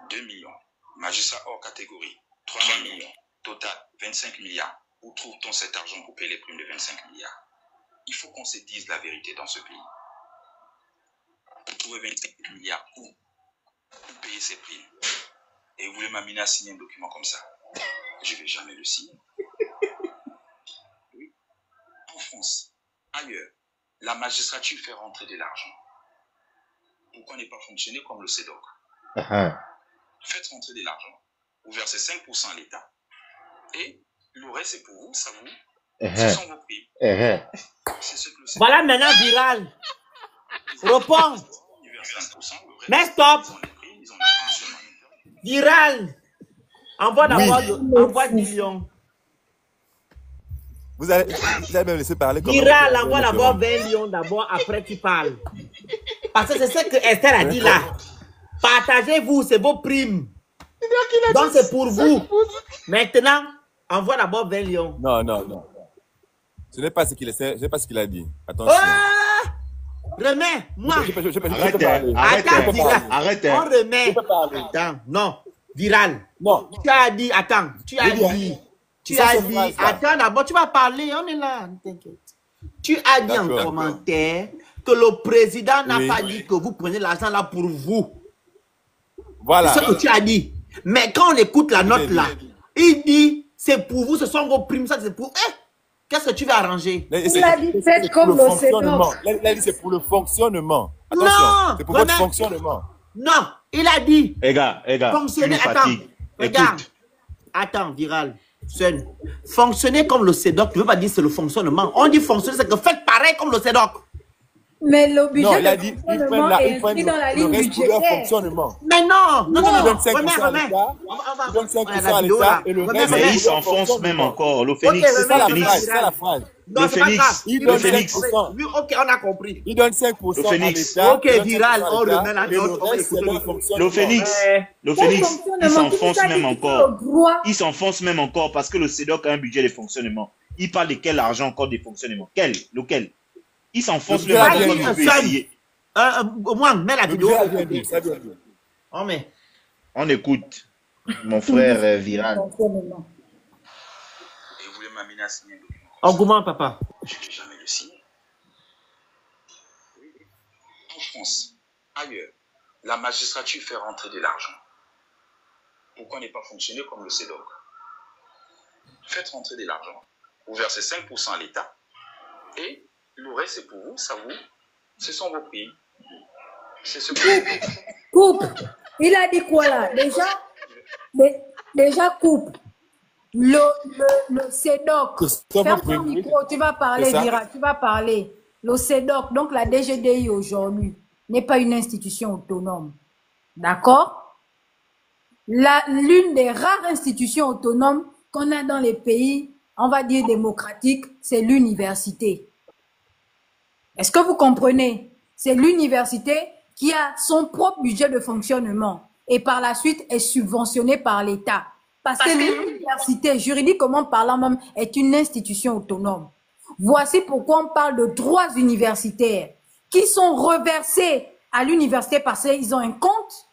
2 millions. Magistrat hors catégorie, 3 millions. Total, 25 milliards. Où trouve-t-on cet argent pour payer les primes de 25 milliards? Il faut qu'on se dise la vérité dans ce pays. Vous trouvez 25 milliards où? Pour payer ces primes. Et vous voulez m'amener à signer un document comme ça? Je ne vais jamais le signer. Oui. En France, ailleurs, la magistrature fait rentrer de l'argent. Pourquoi ne pas fonctionner comme le CEDOC? Faites rentrer de l'argent. Vous versez 5% à l'État. Et le reste, c'est pour vous, ça vous. Ce sont vos primes. C'est ce que le CEDOC. Voilà maintenant viral. Réponds. Ils versent 5%, le reste, Mais stop. ils ont les primes, ils ont le fonctionnement. Viral. Envoie d'abord envoie 10 millions. Vous allez me laisser parler comme Viral, envoie d'abord 20 millions d'abord, après tu parles. Parce que c'est ce que Esther a dit là. Partagez-vous, c'est vos primes. Donc c'est pour vous. Maintenant, envoie d'abord 20 millions. Non. Ce n'est pas ce qu'il a dit. Attention. Oh! Remets, moi. Arrête. On remet. Attends, non. Viral. Non. Tu as dit, attends, tu as dit, attends d'abord, tu vas parler, on est là, ne t'inquiète. Tu as dit en commentaire que le président n'a pas dit que vous prenez l'argent là pour vous. Voilà. C'est ce que tu as dit. Mais quand on écoute la note là, il dit, c'est pour vous, ce sont vos primes, ça c'est pour... qu'est-ce que tu vas arranger? Il a dit, faites comme le fonctionnement. Il a dit, c'est pour le fonctionnement. Attention, c'est pour votre fonctionnement. Non, il a dit. Les gars, fonctionner. Attends, regarde. Attends, viral. Fonctionner comme le CEDOC, tu ne veux pas dire c'est le fonctionnement. On dit fonctionner, c'est que faites pareil comme le CEDOC. Mais le budget non, il a dit, ils prennent dans la ligne budgétaire. Fonctionnement. Mais non. Ils donnent 5% à l'État. Ils donnent 5% à l'État et le reste. Mais ils s'enfoncent même encore. Le Phénix. C'est ça la phrase. Non, c'est pas grave. Il donne 5%. Ok, on a compris. Il donne 5% à l'État. Ok, viral, on remet la note. Le Phénix, il s'enfonce même encore. Il s'enfonce même encore parce que le CEDOC a un budget de fonctionnement. Il parle de quel argent encore de fonctionnement? Lequel? Il s'enfonce même encore. Moi, mets la vidéo. On met. On écoute. Mon frère viral. Et vous voulez m'amener à signer un document? Argument, papa. Je ne vais jamais le signer. En France, ailleurs, la magistrature fait rentrer de l'argent. Pourquoi ne pas fonctionner comme le CEDOC? Faites rentrer de l'argent. Vous versez 5% à l'État. Et le reste, c'est pour vous, ça vous. Ce sont vos prix. C'est ce que... Coupe. Il a dit quoi là? Déjà coupe. Le CEDOC, ferme ton micro, tu vas parler, Vira, tu vas parler. Le CEDOC, donc la DGDI aujourd'hui, n'est pas une institution autonome. D'accord? L'une des rares institutions autonomes qu'on a dans les pays, on va dire démocratiques, c'est l'université. Est-ce que vous comprenez? C'est l'université qui a son propre budget de fonctionnement et par la suite est subventionnée par l'État. Parce que l'université, juridiquement parlant même, est une institution autonome. Voici pourquoi on parle de droits universitaires qui sont reversés à l'université parce qu'ils ont un compte,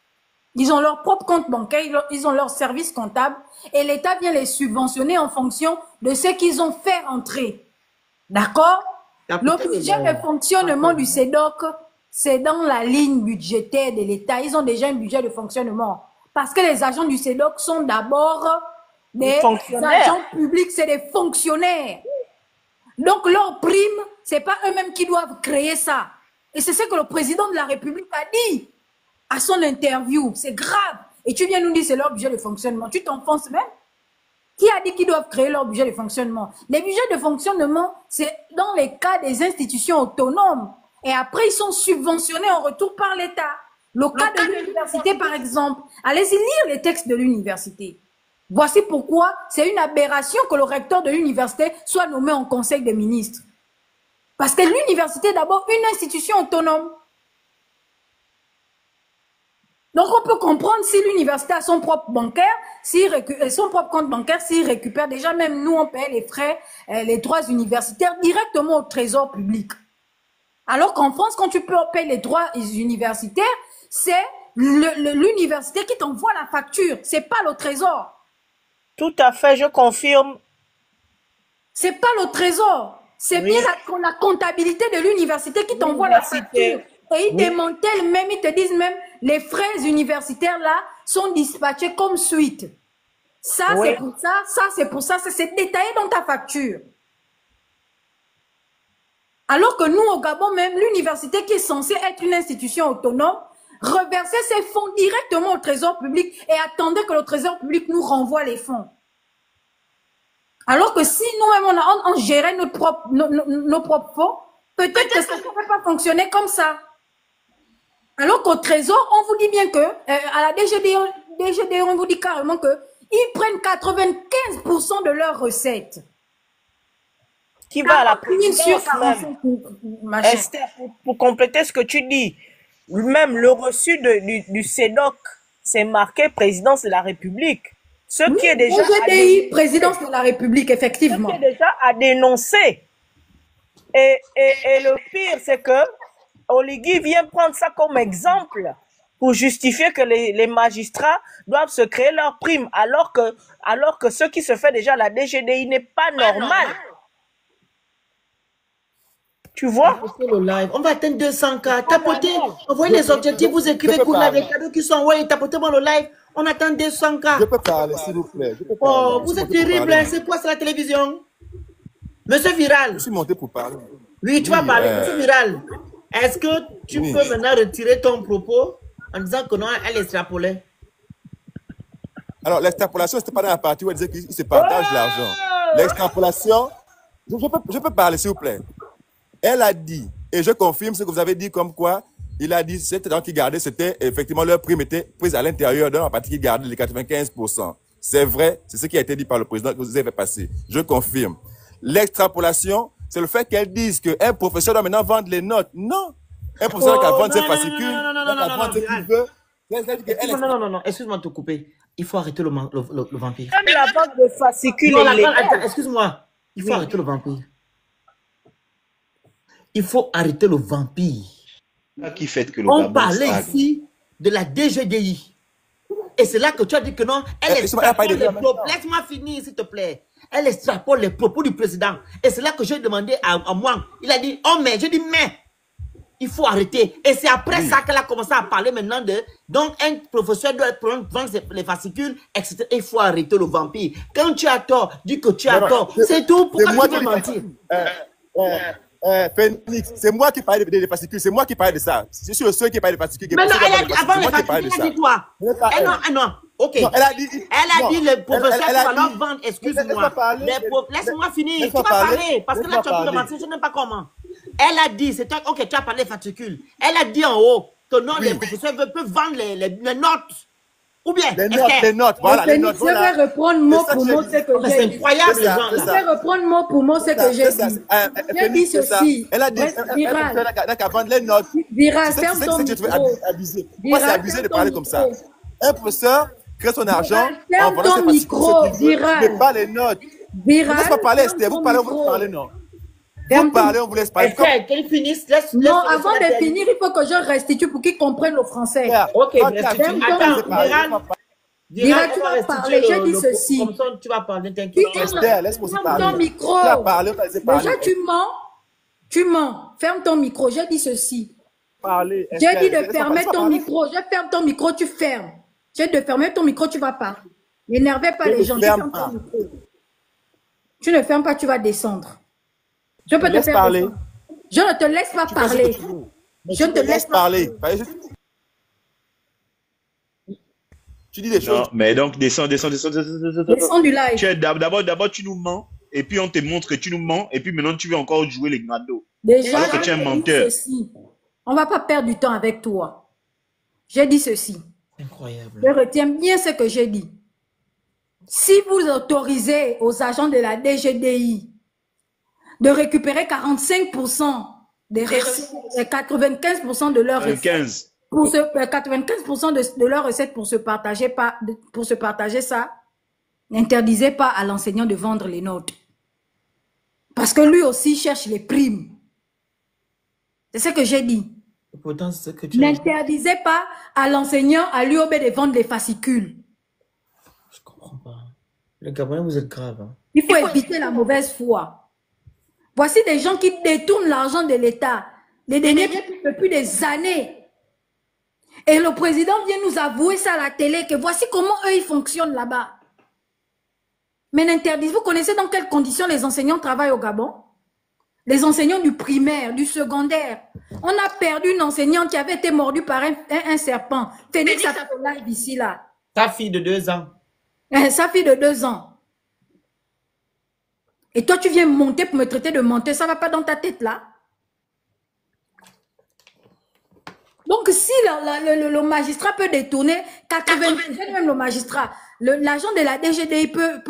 ils ont leur propre compte bancaire, ils ont leur service comptable et l'État vient les subventionner en fonction de ce qu'ils ont fait entrer. D'accord? Le budget de fonctionnement du CEDOC, c'est dans la ligne budgétaire de l'État. Ils ont déjà un budget de fonctionnement. Parce que les agents du CEDOC sont d'abord des agents publics, c'est des fonctionnaires. Donc leur prime, c'est pas eux-mêmes qui doivent créer ça. Et c'est ce que le président de la République a dit à son interview. C'est grave. Et tu viens nous dire c'est leur budget de fonctionnement. Tu t'enfonces même? Qui a dit qu'ils doivent créer leur budget de fonctionnement? Les budgets de fonctionnement, c'est dans les cas des institutions autonomes. Et après, ils sont subventionnés en retour par l'État. Le cas de l'université, par exemple, allez-y lire les textes de l'université. Voici pourquoi c'est une aberration que le recteur de l'université soit nommé en conseil des ministres. Parce que l'université est d'abord une institution autonome. Donc on peut comprendre si l'université a son propre bancaire, son propre compte bancaire, s'il récupère déjà, même nous on paye les frais, les droits universitaires directement au trésor public. Alors qu'en France, quand tu peux payer les droits universitaires, c'est l'université qui t'envoie la facture. C'est pas le trésor. Tout à fait, je confirme. C'est pas le trésor. C'est bien la comptabilité de l'université qui t'envoie la facture. Et ils démantèlent même, ils te disent même, les frais universitaires là sont dispatchés comme suite. Ça, c'est pour ça, ça, c'est pour ça, c'est détaillé dans ta facture. Alors que nous, au Gabon même, l'université qui est censée être une institution autonome, reversait ses fonds directement au trésor public et attendait que le trésor public nous renvoie les fonds. Alors que si nous-mêmes, on gérait nos propres fonds, peut-être que ça ne pourrait pas fonctionner comme ça. Alors qu'au trésor, on vous dit bien que, à la DGD, on vous dit carrément que ils prennent 95% de leurs recettes. Qui va à la présidence même. Esther, pour compléter ce que tu dis, même le reçu du CEDOC, c'est marqué présidence de la République. Ce qui est déjà DGDI, présidence de la République, effectivement. Ce qui est déjà à dénoncer. Et le pire, c'est que Oligui vient prendre ça comme exemple pour justifier que les magistrats doivent se créer leur prime, alors que ce qui se fait déjà à la DGDI n'est pas normal. Tu vois? Le live. On va atteindre 200K. Tapotez, envoyez les objectifs, vous écrivez pour les cadeaux qui sont envoyés. Tapotez-moi le live. On attend 200K. Je peux parler, s'il vous plaît. Oh, vous êtes terrible. C'est quoi, c'est la télévision? Monsieur Viral. Je suis monté pour parler. Oui, tu vas parler. Monsieur Viral, est-ce que tu peux maintenant retirer ton propos en disant que non, elle extrapolait? Alors, l'extrapolation, c'était pas dans la partie où elle disait qu'ils se partagent l'argent. L'extrapolation, je peux parler, s'il vous plaît. Elle a dit, et je confirme ce que vous avez dit, comme quoi, il a dit, cet argent qu'ils gardaient, c'était, effectivement, leur prime était prise à l'intérieur de la partie qui gardait les 95%. C'est vrai, c'est ce qui a été dit par le président que vous avez passé. Je confirme. L'extrapolation, c'est le fait qu'elle dise qu'un professeur doit maintenant vendre les notes. Non. Un professeur qui a vendu ses fascicules, vendre ce qu'il veut. Non, excuse-moi de te couper. Il faut arrêter le vampire. Même la vente de fascicules. Excuse-moi. Il faut arrêter le vampire. Il faut arrêter le vampire. Qui fait que on parlait ici de la DGDI. Et c'est là que tu as dit que non, elle extrapole les propos. Laisse-moi finir, s'il te plaît. Elle extrapole les propos du président. Et c'est là que j'ai demandé à moi. Il a dit, oh mais, j'ai dit mais. Il faut arrêter. Et c'est après ça qu'elle a commencé à parler maintenant de... Donc, un professeur doit prendre les fascicules, etc. Il faut arrêter le vampire. Quand tu as tort, dis que tu as tort. C'est tout. Pourquoi tu veux mentir? Phoenix, c'est moi qui parlais des fascicules, c'est moi qui parlais de ça. Je suis le seul qui parlait des fascicules. Mais non, elle a dit avant les fascicules, elle a dit quoi? Non, ok. Elle a dit le professeur va leur vendre, excuse-moi. Laisse-moi finir, tu vas parler, parce que là tu as pu mentir, je ne sais pas comment. Elle a dit, c'est toi, ok, tu as parlé des fascicules. Elle a dit en haut que non, les professeurs peuvent vendre les notes. Ou bien, les notes, voilà, les notes. Je vais reprendre mot pour mot ce que j'ai dit. C'est incroyable, les gens. Je vais reprendre mot pour mot ce que j'ai dit. J'ai dit ceci. Elle a dit, elle a vendre les notes. Viral, ferme ton micro. Moi, c'est abusé de parler comme ça. Un professeur crée son argent en vendant ses micro, Viral. Mais pas les notes. Viral. Ne laisse pas parler, Esther. Vous parlez, on vous parlez, non. Vous parlez, on vous laisse parler. Qu'elle finisse, non, avant de finir, il faut que je restitue pour qu'ils comprennent le français. Ok, attends, Viral, tu vas parler, j'ai dit ceci. Comme ça, tu vas parler, t'inquiète. Esther, laisse-moi parler. Ferme ton micro. Déjà, tu mens. Ferme ton micro, j'ai dit ceci. J'ai dit de fermer ton micro. Je ferme ton micro, tu fermes. J'ai dit de fermer ton micro, tu vas pas. N'énervez pas les gens. Tu fermes ton micro. Tu ne fermes pas, tu vas descendre. Je peux te faire parler. Je ne te laisse pas parler. Je ne te laisse pas parler. Tu dis des choses. Non, mais donc, descends. Descends du live. D'abord, tu nous mens. Et puis, on te montre que tu nous mens. Et puis, maintenant, tu veux encore jouer les gnados. Déjà, alors que tu es un menteur. On ne va pas perdre du temps avec toi. J'ai dit ceci. Incroyable. Je retiens bien ce que j'ai dit. Si vous autorisez aux agents de la DGDI de récupérer 45% des recettes, 95% de leurs recettes, 95% de leurs recettes pour se partager ça, n'interdisez pas à l'enseignant de vendre les notes. Parce que lui aussi cherche les primes. C'est ce que j'ai dit. pourtant, c'est ce que tu as dit. N'interdisez pas à l'enseignant, à l'UOB de vendre les fascicules. Je comprends pas. Les Gabonais, vous êtes graves. Hein. Il faut éviter la mauvaise foi. Voici des gens qui détournent l'argent de l'État. Les derniers depuis des années. Et le président vient nous avouer ça à la télé, que voici comment eux, ils fonctionnent là-bas. Mais n'interdisez, vous connaissez dans quelles conditions les enseignants travaillent au Gabon? Les enseignants du primaire, du secondaire. On a perdu une enseignante qui avait été mordue par un serpent. Félix a fait live ici, là. Ta fille de 2 ans. Sa fille de 2 ans. Et toi, tu viens monter pour me traiter de menteur. Ça ne va pas dans ta tête, là? Donc, si le magistrat peut détourner 80%, même le magistrat, l'agent de la DGDI peut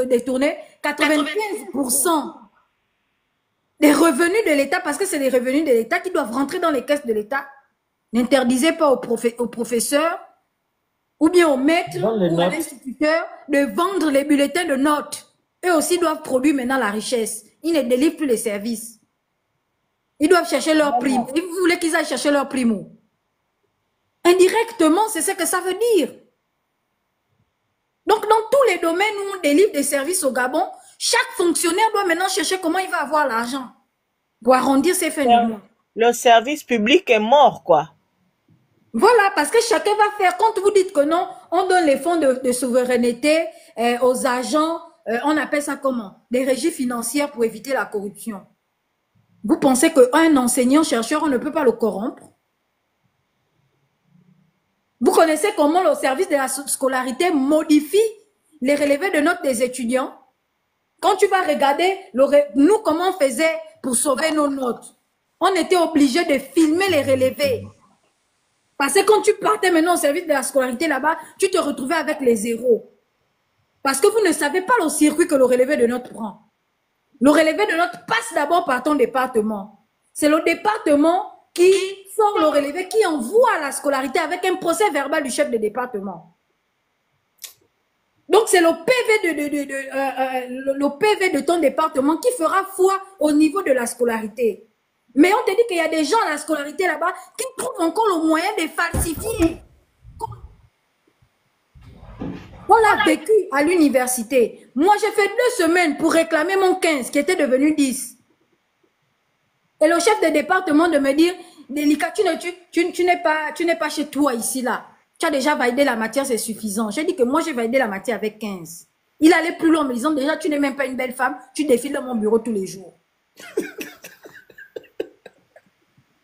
détourner 95% des revenus de l'État, parce que c'est les revenus de l'État qui doivent rentrer dans les caisses de l'État. N'interdisez pas aux professeurs ou bien aux maîtres ou à l'instituteur de vendre les bulletins de notes. Eux aussi doivent produire maintenant la richesse. Ils ne délivrent plus les services. Ils doivent chercher leur prime. Et vous voulez qu'ils aillent chercher leur prime où? Indirectement, c'est ce que ça veut dire. Donc, dans tous les domaines où on délivre des services au Gabon, chaque fonctionnaire doit maintenant chercher comment il va avoir l'argent pour arrondir ses fins de mois. Le service public est mort, quoi. Voilà, parce que chacun va faire, quand vous dites que non, on donne les fonds de souveraineté aux agents, on appelle ça comment? Des régies financières pour éviter la corruption. Vous pensez qu'un enseignant-chercheur, on ne peut pas le corrompre? Vous connaissez comment le service de la scolarité modifie les relevés de notes des étudiants? Quand tu vas regarder, nous, comment on faisait pour sauver nos notes? On était obligé de filmer les relevés. Parce que quand tu partais maintenant au service de la scolarité là-bas, tu te retrouvais avec les zéros. Parce que vous ne savez pas le circuit que le relevé de notes prend. Le relevé de notes passe d'abord par ton département. C'est le département qui sort le relevé, qui envoie la scolarité avec un procès verbal du chef de département. Donc, c'est le PV de ton département qui fera foi au niveau de la scolarité. Mais on te dit qu'il y a des gens à la scolarité là-bas qui trouvent encore le moyen de falsifier. On l'a vécu à l'université. Moi, j'ai fait 2 semaines pour réclamer mon 15 qui était devenu 10. Et le chef de département de me dire, Délika, tu n'es pas chez toi ici, là. Tu as déjà validé la matière, c'est suffisant. J'ai dit que moi, j'ai validé la matière avec 15. Il allait plus loin en me disant, déjà, tu n'es même pas une belle femme, tu défiles dans mon bureau tous les jours.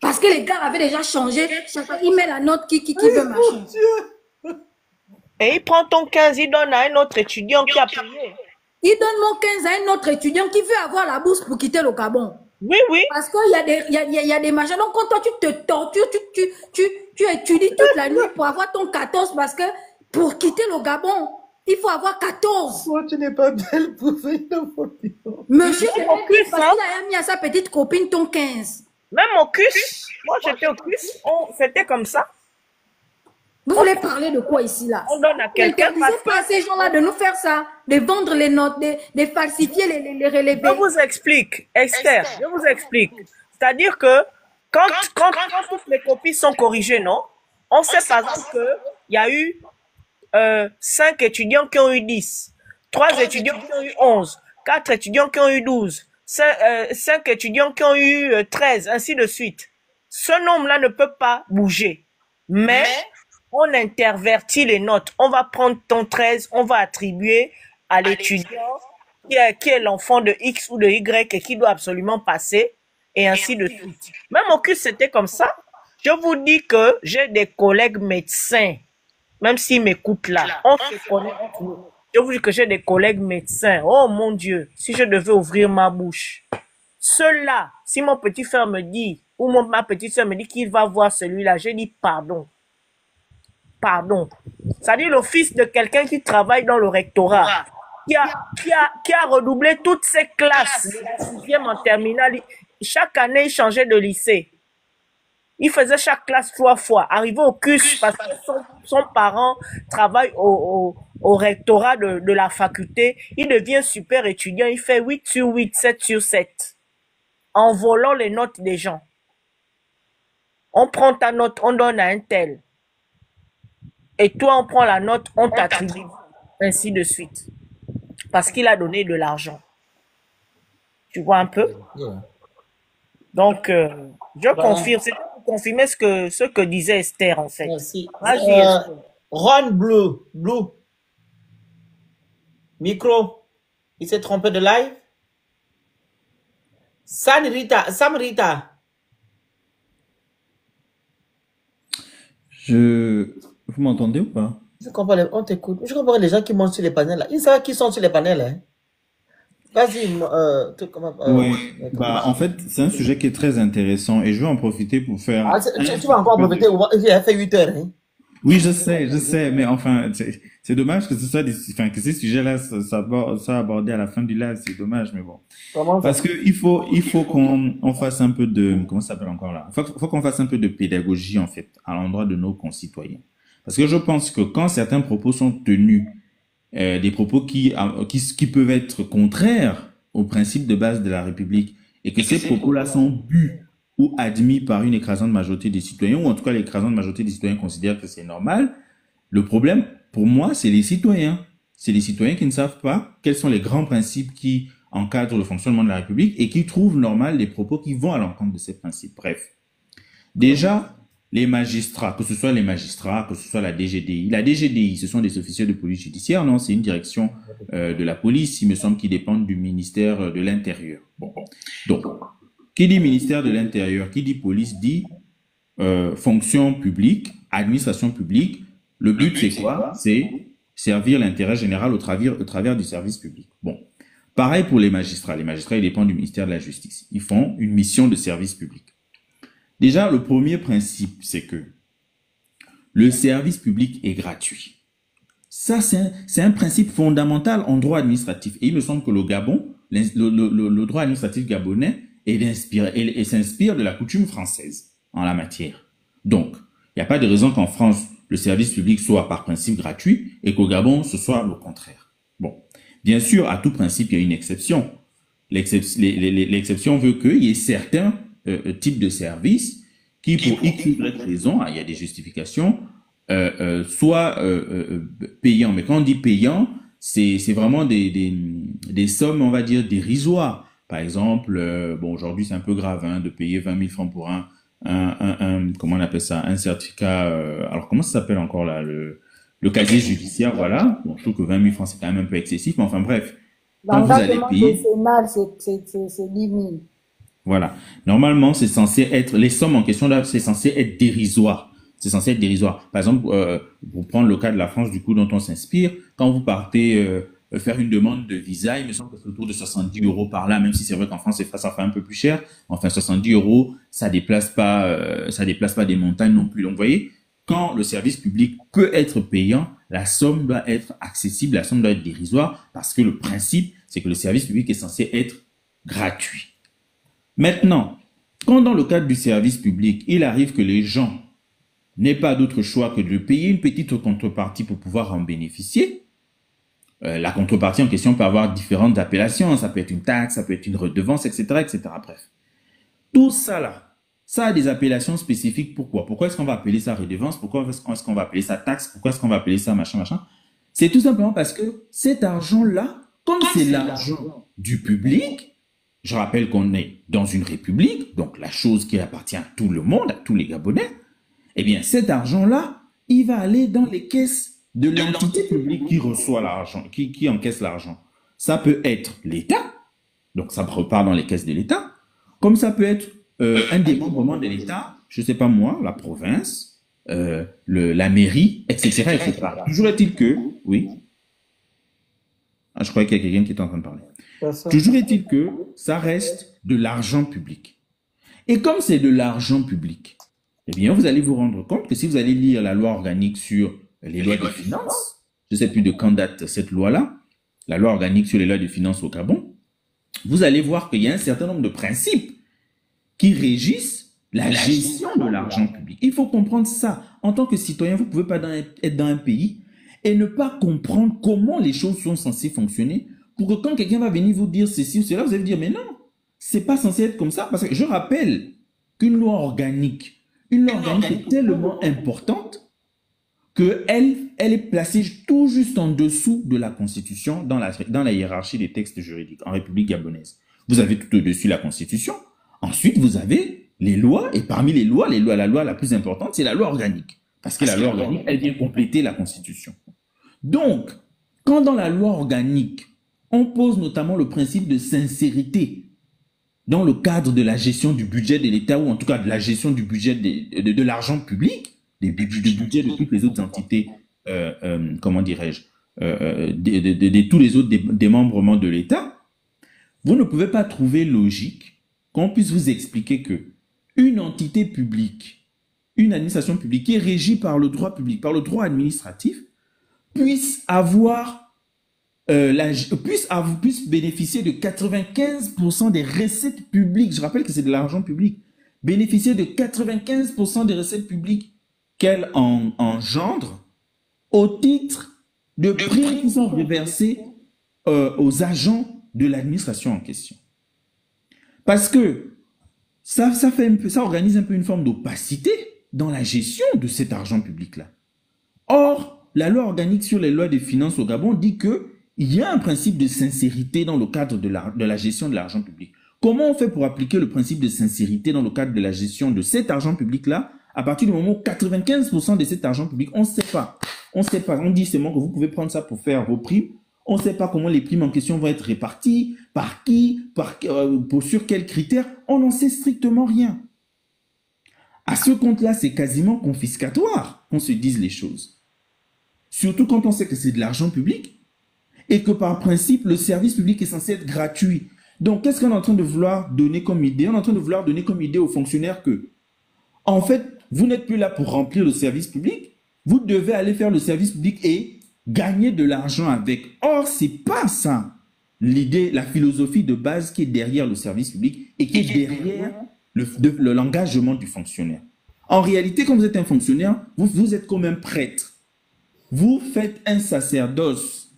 Parce que les gars avaient déjà changé. Chacun, il met la note qui veut machin. Et il prend ton 15, il donne à un autre étudiant qui a payé. Il donne mon 15 à un autre étudiant qui veut avoir la bourse pour quitter le Gabon. Oui, oui. Parce qu'il y a des machins. Donc, quand toi, tu te tortures, tu étudies toute la nuit pour avoir ton 14, parce que pour quitter le Gabon, il faut avoir 14. Toi, tu n'es pas belle pour venir dans mon bureau. Monsieur, parce qu'il a mis à sa petite copine ton 15. Même au CUS, moi j'étais au CUS, c'était comme ça. Vous voulez parler de quoi ici, là? On donne à quelqu'un. N'interdisez pas à ces gens-là de nous faire ça, de vendre les notes, de falsifier les relevés. Je vous explique, Esther, je vous explique. C'est-à-dire que quand toutes les copies sont corrigées, non? On sait par exemple qu'il y a eu 5 étudiants qui ont eu 10, 3 étudiants qui ont eu 11, 4 étudiants qui ont eu 12, 5 étudiants qui ont eu 13, ainsi de suite. Ce nombre-là ne peut pas bouger. Mais on intervertit les notes. On va prendre ton 13, on va attribuer à l'étudiant qui est l'enfant de X ou de Y et qui doit absolument passer, et ainsi de suite. Même au CUS, c'était comme ça. Je vous dis que j'ai des collègues médecins, même s'ils m'écoutent là, on se connaît entre nous. Je vous dis que j'ai des collègues médecins. Oh mon Dieu, si je devais ouvrir ma bouche. Ceux-là, si mon petit frère me dit, ou ma petite soeur me dit qu'il va voir celui-là, je dis pardon. Pardon. C'est-à-dire le fils de quelqu'un qui travaille dans le rectorat, qui a redoublé toutes ses classes, de la 6e en terminale. Chaque année, il changeait de lycée. Il faisait chaque classe 3 fois. Arrivé au CUS, parce que son parent travaille au rectorat de la faculté, il devient super étudiant. Il fait 8 sur 8, 7 sur 7, en volant les notes des gens. On prend ta note, on donne à un tel. Et toi, on prend la note, on t'attribue. Ainsi de suite. Parce qu'il a donné de l'argent. Tu vois un peu? Donc, je confirme. C'est pour confirmer ce que disait Esther, en fait. Merci. Vas-y. Ron Blue. Micro. Il s'est trompé de live. Sam Rita. Vous m'entendez ou pas? Je comprends, on t'écoute. Je comprends les gens qui montent sur les panels là. Ils savent qui sont sur les panels. Hein. Vas-y. Oui. En fait, c'est un sujet qui est très intéressant et je vais en profiter pour faire... tu vas encore en profiter. Il a fait 8 heures. Hein. Oui, je sais, mais enfin, c'est dommage que ce soit que ces sujets-là soient abordés à la fin du live, c'est dommage, mais bon. Parce que il faut qu'on fasse un peu de, comment ça s'appelle encore là? Faut qu'on fasse un peu de pédagogie, en fait, à l'endroit de nos concitoyens. Parce que je pense que quand certains propos sont tenus, des propos qui peuvent être contraires aux principes de base de la République, et que ces propos-là sont bu ou admis par une écrasante majorité des citoyens, ou en tout cas l'écrasante majorité des citoyens considèrent que c'est normal, le problème, pour moi, c'est les citoyens. C'est les citoyens qui ne savent pas quels sont les grands principes qui encadrent le fonctionnement de la République et qui trouvent normal des propos qui vont à l'encontre de ces principes. Bref. Déjà, les magistrats, que ce soit la DGDI. La DGDI, ce sont des officiers de police judiciaire, non? C'est une direction de la police, il me semble, qui dépendent du ministère de l'Intérieur. Bon. Donc, qui dit ministère de l'Intérieur, qui dit police, dit fonction publique, administration publique. Le but, c'est quoi? C'est servir l'intérêt général au travers du service public. Bon. Pareil pour les magistrats. Les magistrats, ils dépendent du ministère de la Justice. Ils font une mission de service public. Déjà, le premier principe, c'est que le service public est gratuit. Ça, c'est un principe fondamental en droit administratif. Et il me semble que le Gabon, le droit administratif gabonais, et s'inspire de la coutume française en la matière. Donc, il n'y a pas de raison qu'en France, le service public soit par principe gratuit et qu'au Gabon, ce soit le contraire. Bon, bien sûr, à tout principe, il y a une exception. L'exception veut qu'il y ait certains types de services qui, pour X ou Y raison, il y a des justifications, soient payants. Mais quand on dit payant, c'est vraiment des sommes, on va dire, dérisoires. Par exemple, aujourd'hui c'est un peu grave de payer 20 000 francs pour comment on appelle ça, un certificat, alors comment ça s'appelle encore là, le casier judiciaire, voilà. Bon, je trouve que 20 000 francs c'est quand même un peu excessif, mais enfin bref, quand vous allez payer... C'est 10 000. Voilà. Normalement, c'est censé être, les sommes en question là, c'est censé être dérisoire. C'est censé être dérisoire. Par exemple, pour prendre le cas de la France, du coup, dont on s'inspire, quand vous partez faire une demande de visa, il me semble que c'est autour de 70 € par là, même si c'est vrai qu'en France, ça fait un peu plus cher. Enfin, 70 €, ça déplace pas des montagnes non plus. Donc, vous voyez, quand le service public peut être payant, la somme doit être accessible, la somme doit être dérisoire, parce que le principe, c'est que le service public est censé être gratuit. Maintenant, quand dans le cadre du service public, il arrive que les gens n'aient pas d'autre choix que de payer une petite contrepartie pour pouvoir en bénéficier, la contrepartie en question peut avoir différentes appellations, ça peut être une taxe, ça peut être une redevance, etc., etc. Bref, tout ça là, ça a des appellations spécifiques. Pourquoi est-ce qu'on va appeler ça redevance? Pourquoi est-ce qu'on va appeler ça taxe? Pourquoi est-ce qu'on va appeler ça machin? C'est tout simplement parce que cet argent-là, comme c'est l'argent du public, je rappelle qu'on est dans une république, donc la chose qui appartient à tout le monde, à tous les Gabonais, eh bien cet argent-là, il va aller dans les caisses de l'entité publique qui reçoit l'argent, qui encaisse l'argent. Ça peut être l'État, donc ça repart dans les caisses de l'État, comme ça peut être un démembrement de l'État, je sais pas moi, la province, la mairie, etc., etc. Toujours est-il que, oui, je croyais qu'il y a quelqu'un qui était en train de parler. Toujours est-il que ça reste de l'argent public. Et comme c'est de l'argent public, eh bien, vous allez vous rendre compte que si vous allez lire la loi organique sur les lois de finances, je ne sais plus de quand date cette loi-là, la loi organique sur les lois de finances au Gabon, vous allez voir qu'il y a un certain nombre de principes qui régissent la gestion de l'argent public. Il faut comprendre ça. En tant que citoyen, vous ne pouvez pas être dans un pays et ne pas comprendre comment les choses sont censées fonctionner pour que quand quelqu'un va venir vous dire ceci ou cela, vous allez dire, mais non, c'est pas censé être comme ça. Parce que je rappelle qu'une loi organique, une loi organique est tellement importante qu'elle est placée tout juste en dessous de la Constitution dans la hiérarchie des textes juridiques en République gabonaise. Vous avez tout au-dessus la Constitution. Ensuite, vous avez les lois. Et parmi les lois, la loi la plus importante, c'est la loi organique. Parce que la loi organique, elle vient compléter la Constitution. Donc, quand dans la loi organique, on pose notamment le principe de sincérité dans le cadre de la gestion du budget de l'État, ou en tout cas de la gestion du budget de l'argent public, du budget de toutes les autres entités, comment dirais-je, de tous les autres démembrements de l'État, vous ne pouvez pas trouver logique qu'on puisse vous expliquer que une entité publique, une administration publique qui est régie par le droit public, par le droit administratif, puisse bénéficier de 95% des recettes publiques. Je rappelle que c'est de l'argent public. Bénéficier de 95% des recettes publiques qu'elle engendre au titre de primes qui sont reversées aux agents de l'administration en question. Parce que ça organise un peu une forme d'opacité dans la gestion de cet argent public-là. Or, la loi organique sur les lois des finances au Gabon dit qu'il y a un principe de sincérité dans le cadre de la gestion de l'argent public. Comment on fait pour appliquer le principe de sincérité dans le cadre de la gestion de cet argent public-là à partir du moment où 95% de cet argent public, on ne sait pas. On ne sait pas. On dit seulement que vous pouvez prendre ça pour faire vos primes. On ne sait pas comment les primes en question vont être réparties, par qui, sur quels critères. On n'en sait strictement rien. À ce compte-là, c'est quasiment confiscatoire qu'on se dise les choses. Surtout quand on sait que c'est de l'argent public et que par principe, le service public est censé être gratuit. Donc, qu'est-ce qu'on est en train de vouloir donner comme idée? On est en train de vouloir donner comme idée aux fonctionnaires que, en fait, vous n'êtes plus là pour remplir le service public, vous devez aller faire le service public et gagner de l'argent avec. Or, c'est pas ça l'idée, la philosophie de base qui est derrière le service public et qui est derrière l'engagement du fonctionnaire. En réalité, quand vous êtes un fonctionnaire, vous êtes comme un prêtre. Vous faites un sacerdoce.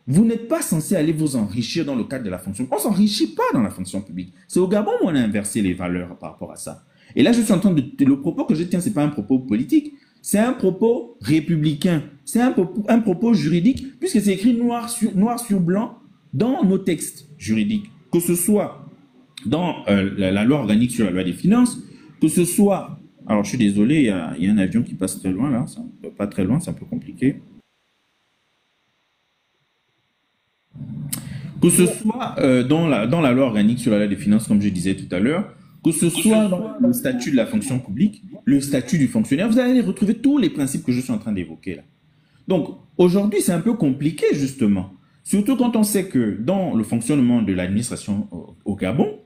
Vous n'êtes pas censé aller vous enrichir dans le cadre de la fonction. On ne s'enrichit pas dans la fonction publique. C'est au Gabon où on a inversé les valeurs par rapport à ça. Et là, je suis en train de... Le propos que je tiens, ce n'est pas un propos politique. C'est un propos républicain. C'est un propos juridique, puisque c'est écrit noir sur blanc dans nos textes juridiques. Que ce soit dans la loi organique sur la loi des finances, que ce soit... Alors, je suis désolé, il y a un avion qui passe très loin, là. Pas très loin, c'est un peu compliqué. Que ce soit dans la loi organique sur la loi des finances, comme je disais tout à l'heure, que ce soit dans le statut de la fonction publique, le statut du fonctionnaire, vous allez retrouver tous les principes que je suis en train d'évoquer là. Donc, aujourd'hui, c'est un peu compliqué, justement. Surtout quand on sait que dans le fonctionnement de l'administration au Gabon,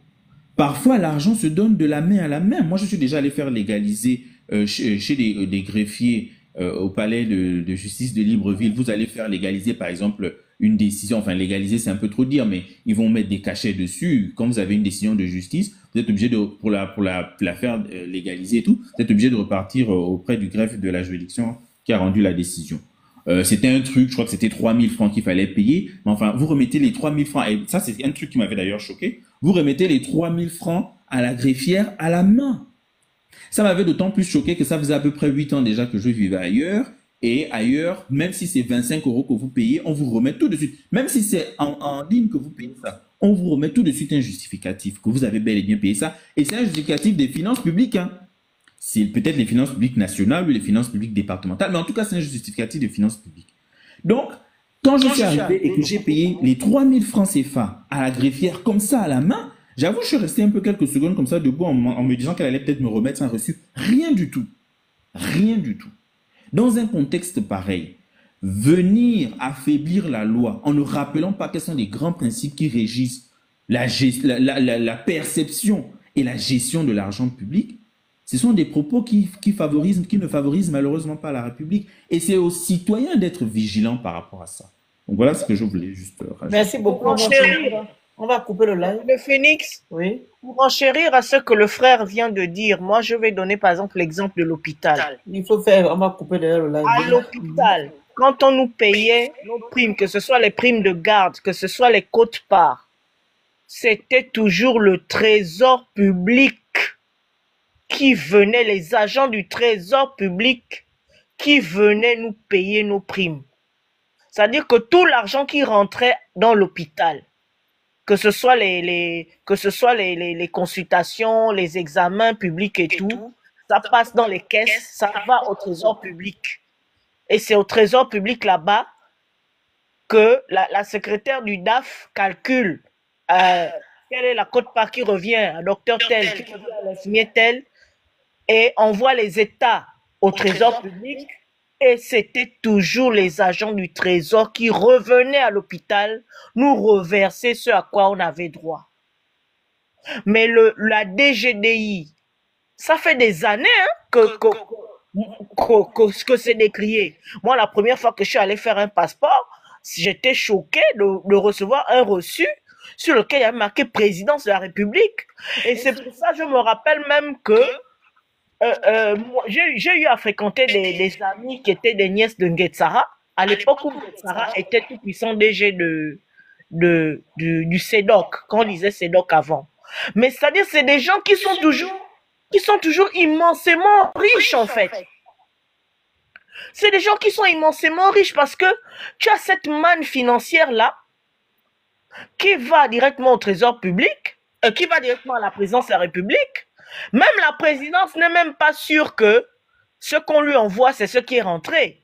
parfois l'argent se donne de la main à la main. Moi, je suis déjà allé faire légaliser chez des greffiers au palais de justice de Libreville. Vous allez faire légaliser, par exemple, une décision, enfin légaliser c'est un peu trop dire, mais ils vont mettre des cachets dessus. Quand vous avez une décision de justice, vous êtes obligé pour la faire légaliser et tout, vous êtes obligé de repartir auprès du greffe de la juridiction qui a rendu la décision. C'était un truc, je crois que c'était 3000 francs qu'il fallait payer, mais enfin, vous remettez les 3000 francs, et ça c'est un truc qui m'avait d'ailleurs choqué, vous remettez les 3000 francs à la greffière à la main. Ça m'avait d'autant plus choqué que ça faisait à peu près 8 ans déjà que je vivais ailleurs. Et ailleurs, même si c'est 25 € que vous payez, on vous remet tout de suite. Même si c'est en ligne que vous payez ça, on vous remet tout de suite un justificatif que vous avez bel et bien payé ça. Et c'est un justificatif des finances publiques. Hein. C'est peut-être les finances publiques nationales ou les finances publiques départementales, mais en tout cas, c'est un justificatif des finances publiques. Donc, quand je suis arrivé et que j'ai payé les 3000 francs CFA à la greffière comme ça à la main, j'avoue, je suis resté un peu quelques secondes comme ça debout en me disant qu'elle allait peut-être me remettre un reçu. Rien du tout. Rien du tout. Dans un contexte pareil, venir affaiblir la loi en ne rappelant pas quels sont les grands principes qui régissent la perception et la gestion de l'argent public, ce sont des propos qui ne favorisent malheureusement pas la République. Et c'est aux citoyens d'être vigilants par rapport à ça. Donc voilà ce que je voulais juste rajouter. Merci beaucoup. On va couper le live. Le Phoenix, oui. Pour enchérir à ce que le frère vient de dire, moi je vais donner par exemple l'exemple de l'hôpital. On va couper le live. À l'hôpital, quand on nous payait nos primes, que ce soit les primes de garde, que ce soit les quotes-parts, c'était toujours le trésor public qui venaient, les agents du trésor public, qui venaient nous payer nos primes. C'est-à-dire que tout l'argent qui rentrait dans l'hôpital, que ce soit les consultations, les examens publics et tout, ça passe dans les caisses, ça va au trésor public. Et c'est au trésor public là-bas que la secrétaire du DAF calcule quelle est la quote-part qui revient à docteur tel, qui revient à l'infirmier tel, et envoie les états au trésor public. Et c'était toujours les agents du trésor qui revenaient à l'hôpital nous reverser ce à quoi on avait droit. Mais la DGDI, ça fait des années que c'est décrié. Moi, la première fois que je suis allé faire un passeport, j'étais choqué de recevoir un reçu sur lequel il y a marqué présidence de la République. Et c'est pour ça que je me rappelle même que j'ai eu à fréquenter des amis qui étaient des nièces de Nguetsara, à l'époque où Nguetsara était tout puissant DG du CEDOC, quand on disait CEDOC avant. Mais c'est-à-dire c'est des gens qui sont toujours immensément riches en fait. C'est des gens qui sont immensément riches parce que tu as cette manne financière-là qui va directement au trésor public, qui va directement à la présidence de la République. Même la présidence n'est même pas sûre que ce qu'on lui envoie, c'est ce qui est rentré.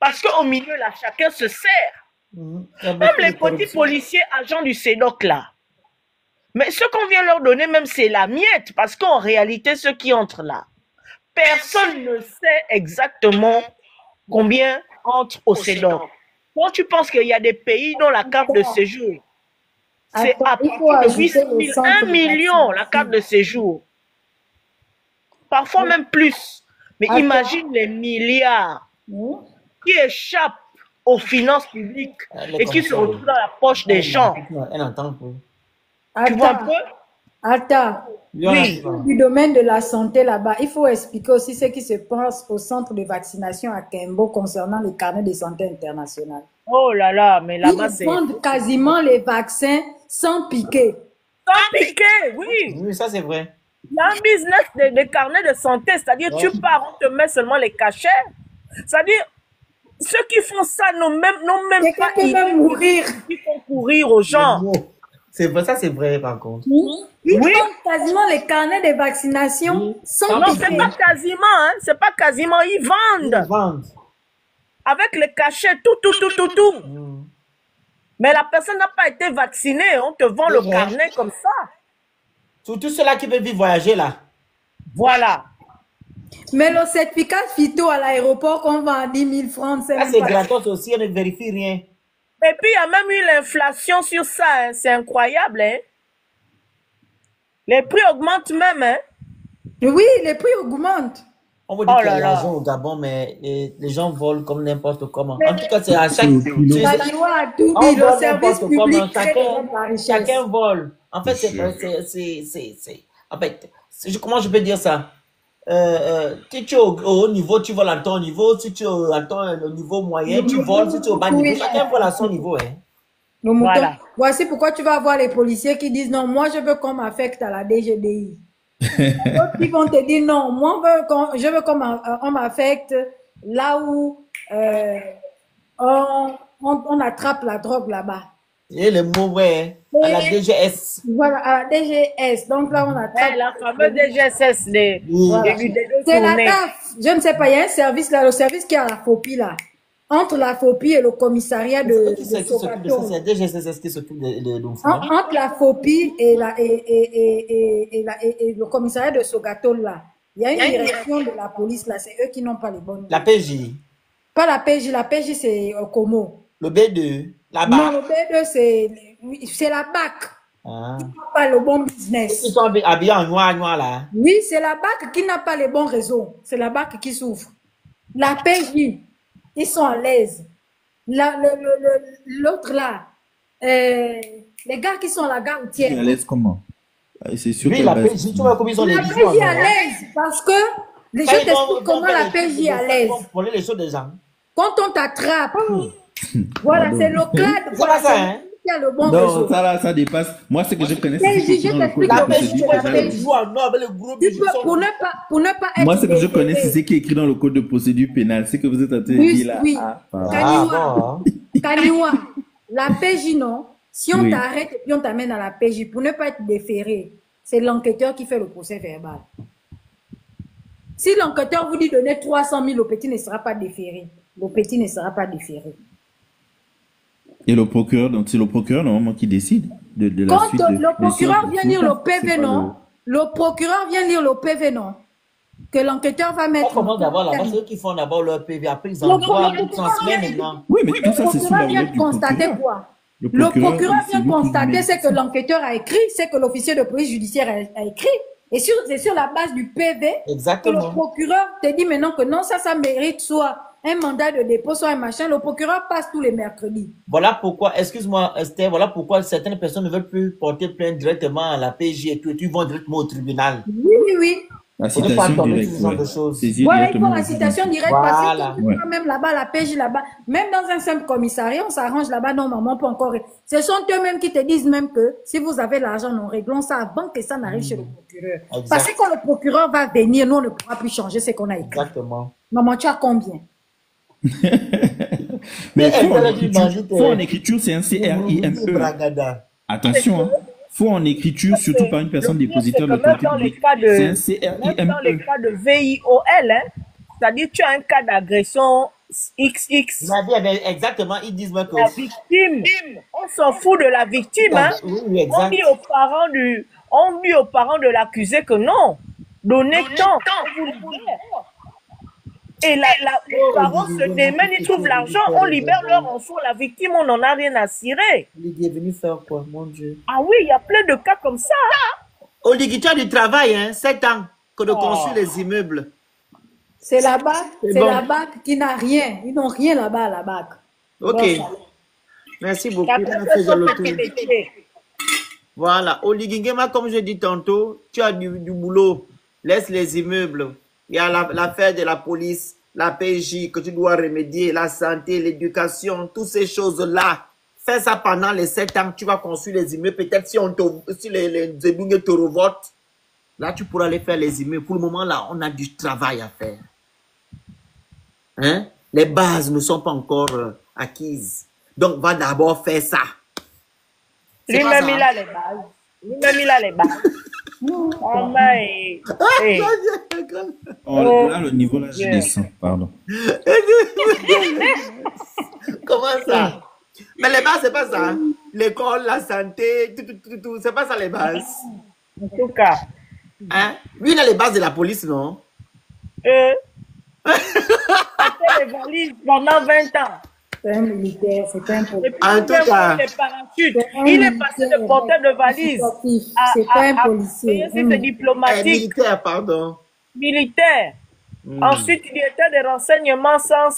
Parce qu'au milieu, là, chacun se sert. Même les petits policiers agents du CEDOC, là. Mais ce qu'on vient leur donner, même, c'est la miette. Parce qu'en réalité, ceux qui entrent là, personne ne sait exactement combien entre au CEDOC. Quand tu penses qu'il y a des pays dont la carte de séjour, c'est à partir de 800 000, 1 million, la carte de séjour. Parfois même plus. Mais imagine les milliards qui échappent aux finances publiques et qui se retrouvent dans la poche des gens. Tu vois un peu? Attends. Oui. Du domaine de la santé là-bas, il faut expliquer aussi ce qui se passe au centre de vaccination à Kembo concernant les carnets de santé international. Oh là là, mais là-bas c'est... Ils vendent quasiment les vaccins sans piquer. Sans piquer, oui. Oui, ça c'est vrai. Il y a un business de carnet de santé, c'est-à-dire tu pars, on te met seulement les cachets. C'est-à-dire, ceux qui font ça n'ont même pas idée mourir. Ils font courir aux gens. C'est vrai, ça c'est vrai par contre. Ils vendent quasiment les carnets de vaccination sans piquer. Non, c'est pas quasiment, hein. C'est pas quasiment, ils vendent. Ils vendent. Avec les cachets, tout. Mais la personne n'a pas été vaccinée, on te vend le carnet comme ça. Surtout ceux-là qui veulent voyager là. Voilà. Mais le certificat phyto à l'aéroport qu'on vend à 10 000 francs, c'est gratos aussi, on ne vérifie rien. Et puis il y a même eu l'inflation sur ça, hein. C'est incroyable. Hein. Les prix augmentent même. Hein. Oui, les prix augmentent. On veut dire qu'il y a l'argent au Gabon, mais les gens volent comme n'importe comment. En tout cas, c'est à chaque... La loi a tout dit, le service public chacun vole. En fait, comment je peux dire ça? Si tu es au haut niveau, tu voles à ton niveau. Si tu es au niveau moyen, tu voles. Si tu es au bas niveau, chacun vole à son niveau. Hein. Voilà. Voici pourquoi tu vas avoir les policiers qui disent non, moi je veux qu'on m'affecte à la DGDI. D'autres qui vont te dire non, moi je veux qu'on m'affecte là où on attrape la drogue là-bas. Et le mot, ouais, à la DGS. Voilà, à la DGS. Donc là, on attrape. La fameuse DGSS. C'est la DAF. Je ne sais pas, il y a un service là, le service qui a la FOPI là. Entre la FOPI et le commissariat de Sogato. C'est la DGSS qui s'occupe de entre la FOPI et le commissariat de Sogato là. Il y a une direction de la police là, c'est eux qui n'ont pas les bonnes. La PJ. Pas la PJ c'est Como. Le B2, la BAC. Non, le B2 c'est la BAC. Qui n'a pas le bon business. Ils sont habillés en noir là. Oui, c'est la BAC qui n'a pas les bons réseaux. C'est la BAC qui souffre. La PJ, ils sont à l'aise. L'autre là, les gars qui sont à la gare routière. À l'aise comment? C'est sûr oui, la PJ, tu vois comment ils ont les La PJ est à l'aise parce que je t'explique comment la PJ est à l'aise. Pour les choses des gens. Quand on t'attrape, voilà, c'est le cadre. C'est pas ça, hein? qui a le bon Non, réseau. ça là, ça dépasse. Moi, ce que je connais, Mais c'est je dans le code t'explique de La le PJ, procédure moi, je la les pénale. PJ. joue en or avec les gros Tu bijoux. peux, pour ne pas Moi, être ce que je connais, c'est ce déféré. qui est écrit dans le code de procédure pénale. C'est que vous êtes en train de Oui, dire là. oui. Ah, pardon. Kaniwa, bon, Kaniwa, la PJ, non. Si on Oui. t'arrête et puis on t'amène à la PJ pour ne pas être déféré, c'est l'enquêteur qui fait le procès verbal. Si l'enquêteur vous dit donner 300 000, le petit ne sera pas déféré. Le petit ne sera pas déféré. Et le procureur, donc c'est le procureur normalement qui décide de la Quand suite de le procureur vient lire le c'est PV, pas non. Le procureur vient lire le PV, non. Que l'enquêteur va on mettre. commence d'abord là-bas, c'est eux qui font d'abord leur PV, après ils Le envoient, procureur ils transmettent maintenant. Oui, mais tout Le ça, c'est sous la procureur vient houlette du constater procureur. quoi? Le Le procureur, procureur c'est vient lui qui constater met- ce que l'enquêteur a écrit, ce que l'officier de police judiciaire a écrit. Et c'est sur la base du PV que Exactement. le procureur te dit maintenant que non, ça mérite soit un mandat de dépôt, soit un machin. Le procureur passe tous les mercredis. Voilà pourquoi, excuse-moi Esther, voilà pourquoi certaines personnes ne veulent plus porter plainte directement à la PJ et tout, et ils vont directement au tribunal. Oui, oui, oui. La On ne peut pas citation tomber directe, sur ce genre ouais. de choses. Saisir Voilà, il faut directement la le juge. citation directe parce que Voilà. quand tu vas même là-bas, la PJ là-bas, même dans un simple commissariat, on s'arrange là-bas, normalement, pas encore. Ce sont eux-mêmes qui te disent même que si vous avez l'argent, nous réglons ça avant que ça n'arrive chez le procureur. Exact. Parce que quand le procureur va venir, nous, on ne pourra plus changer ce qu'on a écrit. Exactement. Maman, tu as combien? Mais elle faux en a dit, écriture, Magite, faux en écriture, c'est un CRIME. Bragada. Attention, hein. Faux en écriture, surtout par une personne Le pire, dépositaire c'est de que même l'autorité dans les publique. cas C'est un même dans les CRIME. cas de VIOL, hein, c'est-à-dire tu as un cas d'agression XX, Il a dit, eh bien, exactement, ils disent même que. la victime, on s'en fout de la victime, hein. Oui, oui, On exact. dit aux parents de l'accusé que non, donnez tant, on vous libère. Et les parents se démènent, ils trouvent l'argent, on libère leur enfant, la victime, on n'en a rien à cirer. Il est venu faire quoi, mon Dieu? Ah oui, il y a plein de cas comme ça. Oligui, tu as du travail, hein, 7 ans que de construire les immeubles. C'est la BAC, c'est bon. la BAC qui n'a rien. Ils n'ont rien là-bas à la BAC. Ok. Bon, Merci beaucoup. La On a personne fait le peut tour. péter. Voilà. Oligui Nguema, comme je dis tantôt, tu as du boulot. Laisse les immeubles. Il y a l'affaire de la police, la PJ que tu dois remédier, la santé, l'éducation, toutes ces choses-là. Fais ça pendant les 7 ans. Tu vas construire les immeubles. Peut-être si les Zebougne te revotent, là, tu pourras aller faire les immeubles. Pour le moment, là, on a du travail à faire. Hein? Les bases ne sont pas encore acquises. Donc, va d'abord faire ça. C'est pas Lui-même, ça. il a les bases. Lui-même, il a les bases. Oh, mais, hey. Oh, là, le niveau, là, je Yeah. descends. Pardon. Comment ça? Mais les bases, c'est pas ça. L'école, la santé, tout. C'est pas ça les bases. En tout cas, Hein? Lui, il a les bases de la police, non? a fait les valises pendant 20 ans. c'est un militaire, c'est un Et policier. puis, En tout même cas. les parachutes. C'est un Il est passé de militaire, porteur de valises C'est pas un policier. payer ses diplomatiques, Militaire, pardon. militaires. Ensuite, il était des renseignements sans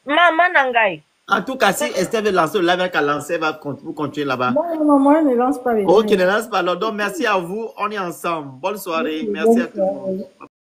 Maman Nangai. En tout cas, si Esther veut lancer le live avec elle lancer, va continuer là-bas. Non, moi, je ne lance pas les Ok, ne lance pas. Alors, donc, merci à vous. On est ensemble. Bonne soirée. Merci à tout le monde.